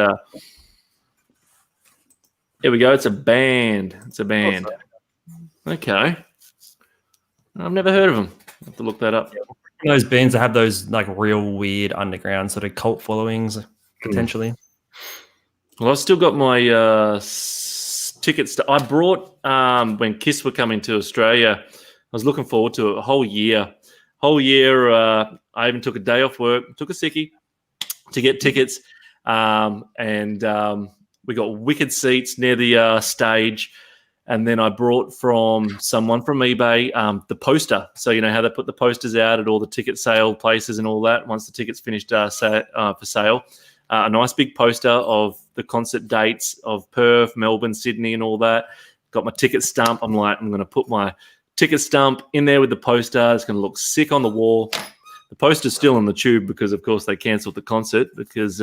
here we go. It's a band. Okay. I've never heard of them. I have to look that up. Those bands that have those like real weird underground sort of cult followings, potentially. Well, I've still got my tickets. I brought when Kiss were coming to Australia. I was looking forward to it a whole year. I even took a day off work, took a sickie to get tickets, and we got wicked seats near the stage. And then I brought from someone from eBay the poster. So you know how they put the posters out at all the ticket sale places and all that. Once the tickets finished for sale, a nice big poster of the concert dates of Perth, Melbourne, Sydney, and all that. Got my ticket stump. I'm going to put my ticket stump in there with the poster. It's going to look sick on the wall. The poster's still on the tube because, of course, they cancelled the concert because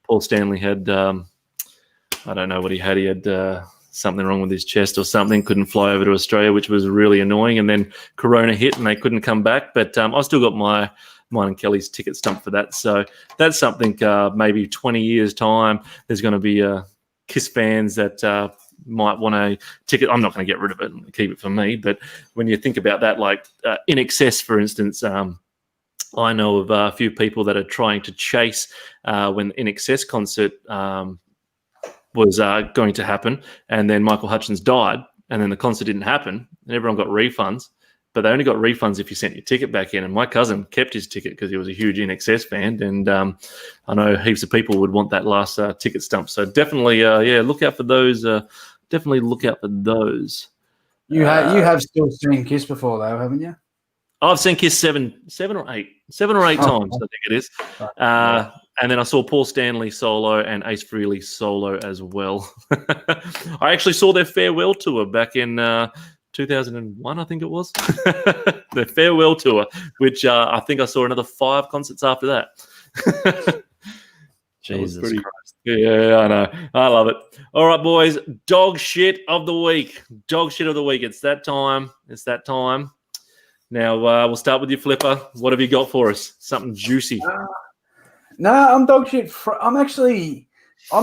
Paul Stanley had, I don't know what he had. He had something wrong with his chest or something, couldn't fly over to Australia, which was really annoying. And then Corona hit and they couldn't come back. But I've still got mine and Kelly's ticket stump for that. So that's something maybe 20 years' time, there's going to be Kiss fans that might want a ticket. I'm not going to get rid of it and keep it for me. But when you think about that, like In Excess, for instance, I know of a few people that are trying to chase when In Excess concert was going to happen, and then Michael Hutchins died, and then the concert didn't happen, and everyone got refunds, but they only got refunds if you sent your ticket back in. And my cousin kept his ticket because he was a huge In Excess fan, and I know heaps of people would want that last ticket stump. So definitely, look out for those. Definitely look out for those. You have still seen Kiss before, though, haven't you? I've seen Kiss seven or eight times, I think it is. And then I saw Paul Stanley solo and Ace Frehley solo as well. I actually saw their farewell tour back in 2001, I think it was. Their farewell tour, which I think I saw another 5 concerts after that. Jesus Christ. Yeah, I know. I love it. All right, boys. Dog shit of the week. It's that time. Now, we'll start with you, Flipper. What have you got for us? Something juicy. No, I'm dog shit. I'm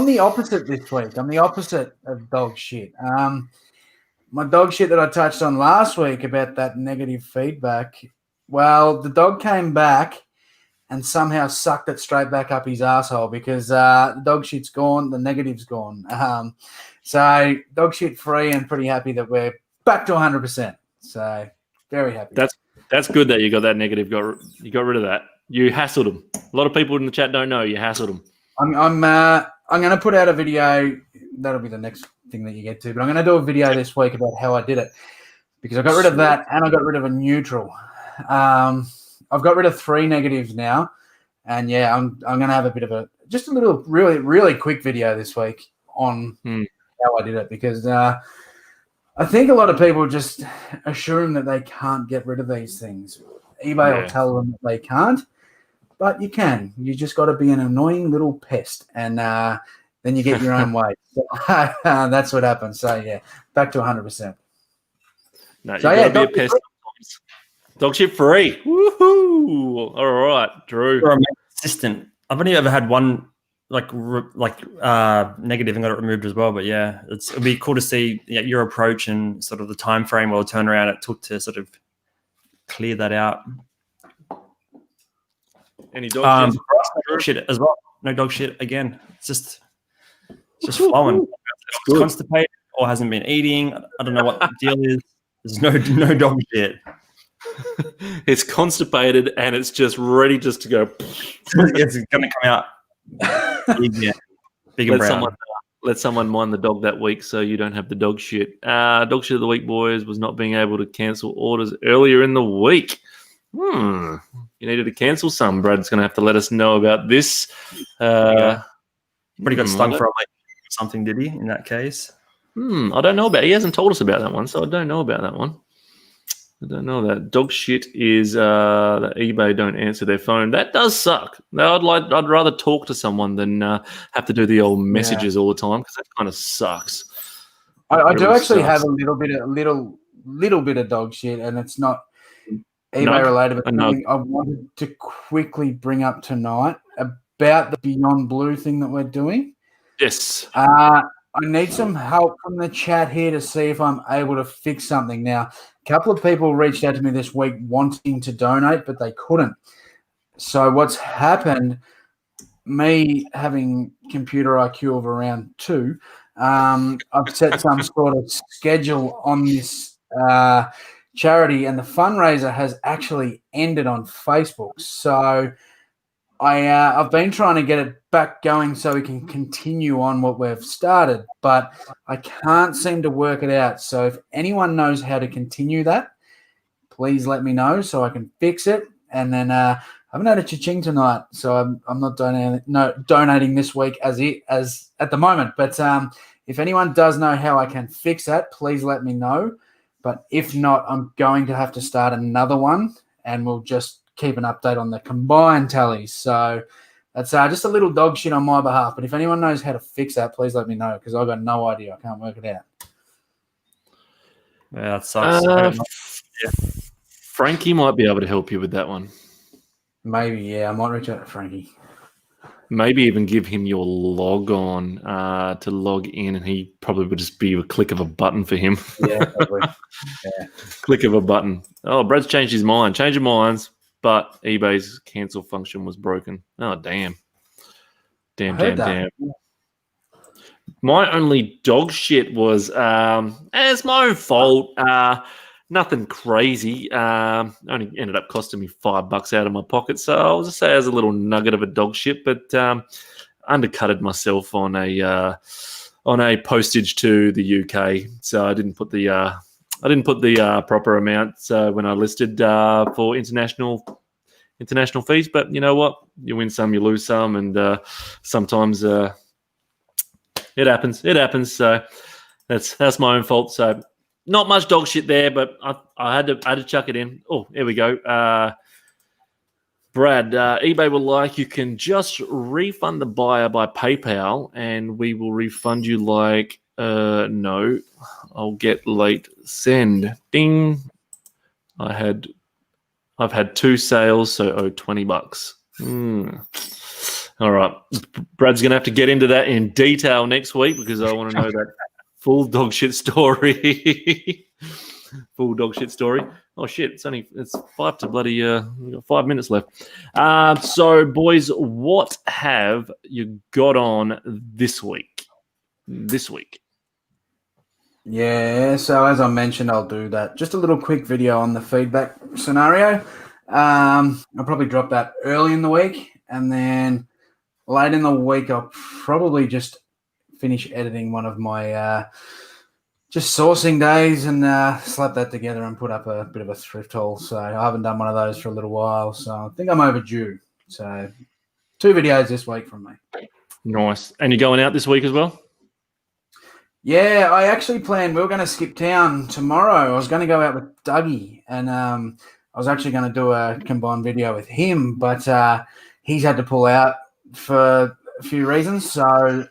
the opposite this week. I'm the opposite of dog shit. My dog shit that I touched on last week about that negative feedback, well, the dog came back and somehow sucked it straight back up his asshole because the dog shit's gone, the negative's gone. So dog shit free, and pretty happy that we're back to 100%. So very happy. That's good that you got that negative. You got rid of that. You hassled them. A lot of people in the chat don't know you hassled them. I'm going to put out a video. That'll be the next thing that you get to. But I'm going to do a video this week about how I did it, because I got rid of that and I got rid of a neutral. I've got rid of 3 negatives now, and yeah, I'm going to have a bit of a little really quick video this week on how I did it, because I think a lot of people just assume that they can't get rid of these things. eBay will tell them that they can't, but you can. You just got to be an annoying little pest, and then you get your own way. So, that's what happens. So, yeah, back to 100%. No, you got to be a pest sometimes. Dog shit free. Woohoo! All right, Drew. You're a assistant. I've only ever had one negative and got it removed as well. But yeah, it'll be cool to see your approach and sort of the time frame or turnaround it took to sort of clear that out. Any dog shit as well? No dog shit again. It's just It's just flowing. good. Constipated or hasn't been eating. I don't know what the deal is. There's no dog shit. It's constipated and it's just ready just to go. It's going to come out big and brown. Let someone mind the dog that week so you don't have the dog shit. Dog shit of the week, boys, was not being able to cancel orders earlier in the week. You needed to cancel some. Brad's going to have to let us know about this. Pretty good stung for a week or something, did he, in that case? I don't know about it. He hasn't told us about that one, so I don't know about that one. I don't know that. Dog shit is that eBay don't answer their phone. That does suck. I'd rather talk to someone than have to do the old messages all the time because that kind of sucks. I do actually have a little bit of dog shit, and it's not eBay related. But I wanted to quickly bring up tonight about the Beyond Blue thing that we're doing. Yes. I need some help from the chat here to see if I'm able to fix something. Now, a couple of people reached out to me this week wanting to donate, but they couldn't. So what's happened, me having computer IQ of around 2, I've set some sort of schedule on this charity, and the fundraiser has actually ended on Facebook. So I've been trying to get it back going so we can continue on what we've started, but I can't seem to work it out. So if anyone knows how to continue that, please let me know so I can fix it. And then I haven't had a cha-ching tonight, so I'm not donating this week as at the moment. But if anyone does know how I can fix that, please let me know. But if not, I'm going to have to start another one, and we'll just keep an update on the combined tallies. So that's just a little dog shit on my behalf. But if anyone knows how to fix that, please let me know because I've got no idea. I can't work it out. Yeah, that sucks. Frankie might be able to help you with that one. Maybe, yeah. I might reach out to Frankie. Maybe even give him your log on to log in, and he probably would just be a click of a button for him. Yeah, probably. Yeah. Click of a button. Oh, Brad's changed his mind. Change your minds. But eBay's cancel function was broken. Oh, damn. Damn. My only dog shit was, it's my own fault. Nothing crazy. Only ended up costing me $5 out of my pocket. So I'll just say as a little nugget of a dog shit, but undercutted myself on a postage to the UK. So I didn't put the proper amount when I listed for international fees. But you know what? You win some, you lose some, and sometimes it happens. So that's my own fault. So not much dog shit there, but I had to chuck it in. Oh, here we go. Brad, eBay will like you can just refund the buyer by PayPal, and we will refund you like. No, I'll get late send. Ding. I've had 2 sales, so owe $20. All right. Brad's going to have to get into that in detail next week because I want to know that full dog shit story. Full dog shit story. Oh shit! It's 5 to bloody. We've got 5 minutes left. So boys, what have you got on this week? Yeah, so as I mentioned, I'll do that. Just a little quick video on the feedback scenario. I'll probably drop that early in the week, and then late in the week, I'll probably just finish editing one of my just sourcing days and slap that together and put up a bit of a thrift haul. So I haven't done one of those for a little while, so I think I'm overdue. So 2 videos this week from me. Nice. And you're going out this week as well? Yeah, I actually planned we were going to skip town tomorrow. I was going to go out with Dougie, and I was actually going to do a combined video with him, but he's had to pull out for a few reasons. So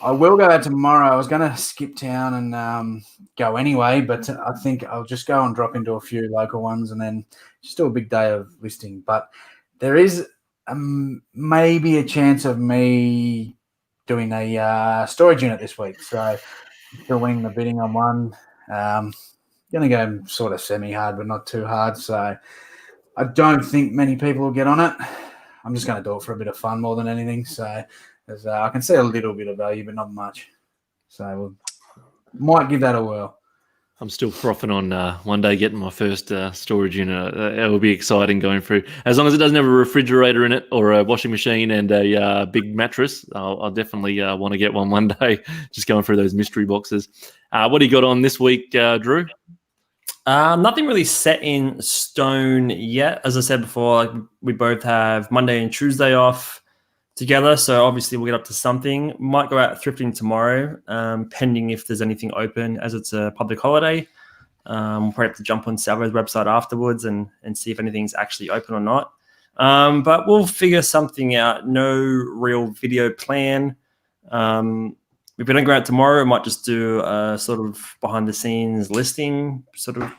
I will go out tomorrow. I was going to skip town and go anyway, but I think I'll just go and drop into a few local ones and then just do a big day of listing. But there is maybe a chance of me doing a storage unit this week. So still winning the bidding on one. Going to go sort of semi-hard, but not too hard. So I don't think many people will get on it. I'm just going to do it for a bit of fun more than anything. So because I can see a little bit of value, but not much. So might give that a whirl. I'm still frothing on one day getting my first storage unit. It will be exciting going through. As long as it doesn't have a refrigerator in it or a washing machine and a big mattress, I'll definitely want to get one day, just going through those mystery boxes. What do you got on this week, Drew? Nothing really set in stone yet. As I said before, like, we both have Monday and Tuesday off together, so obviously we'll get up to something. Might go out thrifting tomorrow, pending if there's anything open, as it's a public holiday. We'll probably have to jump on Salvo's website afterwards and see if anything's actually open or not. But we'll figure something out. No real video plan. If we don't go out tomorrow, we might just do a sort of behind-the-scenes listing sort of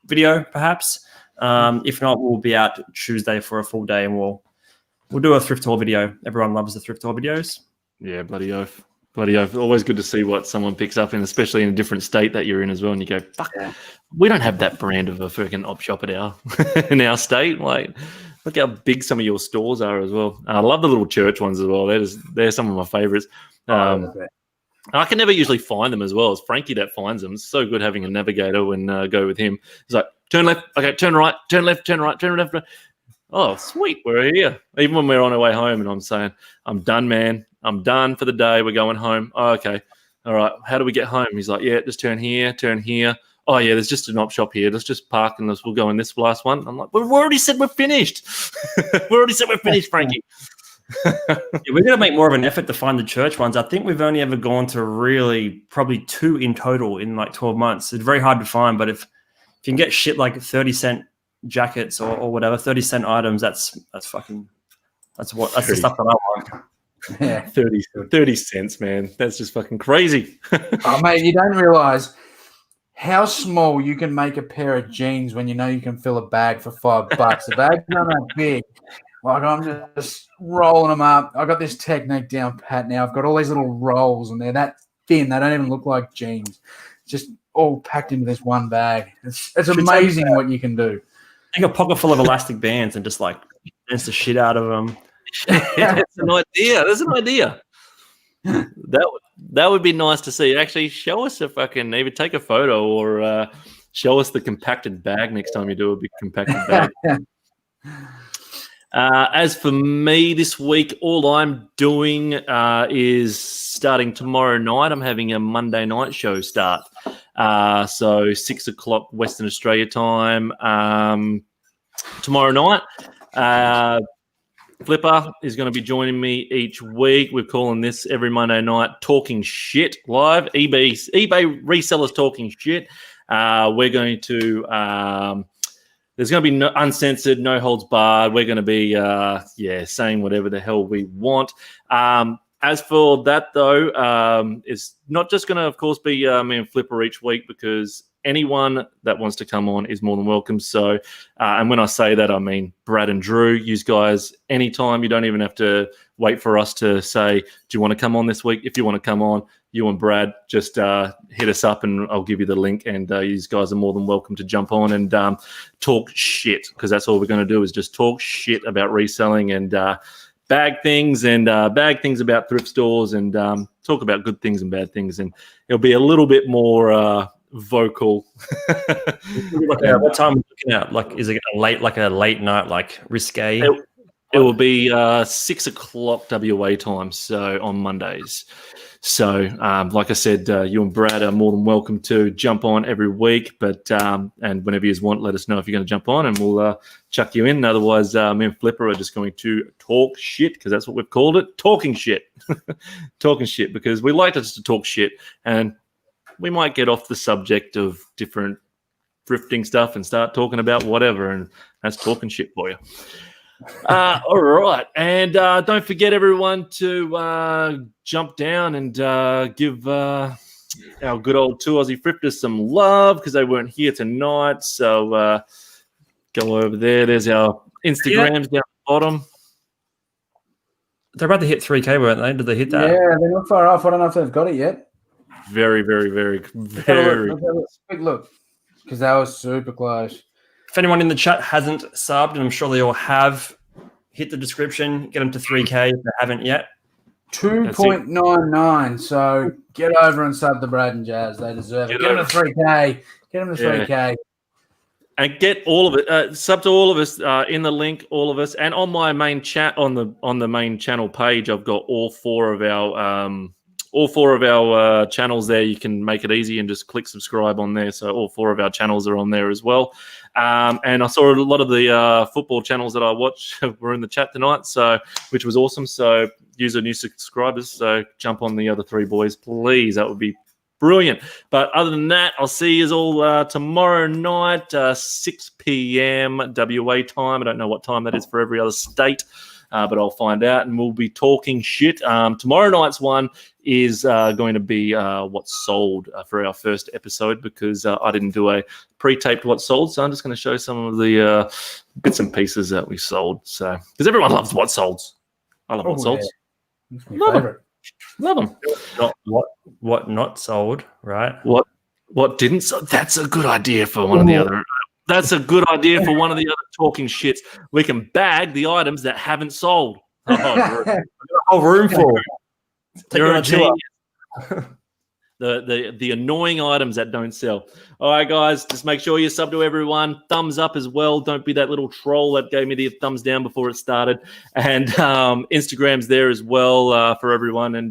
video, perhaps. If not, we'll be out Tuesday for a full day, and we'll do a thrift tour video. Everyone loves the thrift tour videos. Yeah, bloody oath. Bloody oath. Always good to see what someone picks up, and especially in a different state that you're in as well. And you go, fuck, we don't have that brand of a freaking op shop at our in our state. Like, look how big some of your stores are as well. I love the little church ones as well. They're some of my favorites. I can never usually find them as well. It's Frankie that finds them. It's so good having a navigator when go with him. He's like, turn left, okay, turn right, turn left, turn right, turn left. Oh, sweet, we're here. Even when we're on our way home and I'm saying, I'm done, man. I'm done for the day. We're going home. Oh, okay. All right. How do we get home? He's like, yeah, just turn here, turn here. Oh, yeah, there's just an op shop here. Let's just park and we'll go in this last one. I'm like, we've already said we're finished. Frankie. Yeah, we're going to make more of an effort to find the church ones. I think we've only ever gone to really probably 2 in total in like 12 months. It's very hard to find, but if you can get shit like 30-cent jackets or whatever, 30-cent items, that's the stuff that I want. Yeah. 30 cents, man. That's just fucking crazy. Oh, mate, you don't realize how small you can make a pair of jeans when you know you can fill a bag for $5. The bag's not that big. Like, I'm just rolling them up. I've got this technique down pat now. I've got all these little rolls, and they're that thin. They don't even look like jeans. Just all packed into this one bag. It's amazing what you can do. Take a pocket full of elastic bands and just like dance the shit out of them. That's an idea. That's an idea. That would be nice to see. Actually, show us either take a photo or show us the compacted bag next time you do a big compacted bag. As for me this week, all I'm doing is starting tomorrow night. I'm having a Monday night show start. So 6 o'clock Western Australia time tomorrow night. Flipper is going to be joining me each week. We're calling this every Monday night Talking Shit Live. eBay resellers talking shit. We're going to there's going to be no uncensored, no holds barred. We're going to be saying whatever the hell we want. As for that, though, it's not just going to, of course, be me and Flipper each week, because anyone that wants to come on is more than welcome. So, and when I say that, I mean Brad and Drew. You guys, anytime. You don't even have to wait for us to say, do you want to come on this week? If you want to come on, you and Brad just hit us up and I'll give you the link. And you guys are more than welcome to jump on and talk shit, because that's all we're going to do is just talk shit about reselling and bag things about thrift stores and talk about good things and bad things. And it'll be a little bit more vocal. What time are we looking at? Like, is it a late night, like risque? It will be 6 o'clock WA time, so on Mondays. So, like I said, you and Brad are more than welcome to jump on every week. But and whenever you want, let us know if you're going to jump on, and we'll chuck you in. Otherwise, me and Flipper are just going to talk shit, because that's what we've called it, talking shit, talking shit, because we like just to talk shit, and we might get off the subject of different thrifting stuff and start talking about whatever, and that's talking shit for you. All right. And don't forget, everyone, to jump down and give our good old two Aussie Thrifters some love, because they weren't here tonight. So go over there. There's our Instagrams down the bottom. They're about to hit 3K, weren't they? Did they hit that? Yeah, they're not far off. I don't know if they've got it yet. Very, very, very, very. Let's have a quick look, because that was super close. If anyone in the chat hasn't subbed, and I'm sure they all have, hit the description, get them to 3K if they haven't yet. 2.99. So get over and sub the Brad and Jazz. They deserve it. Get them to 3K. Get them to 3K. And get all of it. Sub to all of us in the link. All of us, and on my main chat on the main channel page, I've got all four of our channels there. You can make it easy and just click subscribe on there. So all four of our channels are on there as well. And I saw a lot of the football channels that I watch were in the chat tonight, so which was awesome. So use new subscribers. So jump on the other three boys, please. That would be brilliant. But other than that, I'll see you all tomorrow night, 6 p.m. WA time. I don't know what time that is for every other state, but I'll find out, and we'll be talking shit. Tomorrow night's one is going to be what's sold for our first episode, because I didn't do a pre-taped what's sold, so I'm just going to show some of the bits and pieces that we sold. So, because everyone loves what's sold. I love what's sold. Yeah. Love them. Love them. Not what not sold, right? What didn't sold? That's a good idea for one of the other. That's a good idea for one of the other talking shits. We can bag the items that haven't sold. A whole room full. You're a genius. The annoying items that don't sell. All right, guys, just make sure you sub to everyone. Thumbs up as well. Don't be that little troll that gave me the thumbs down before it started. And Instagram's there as well for everyone. And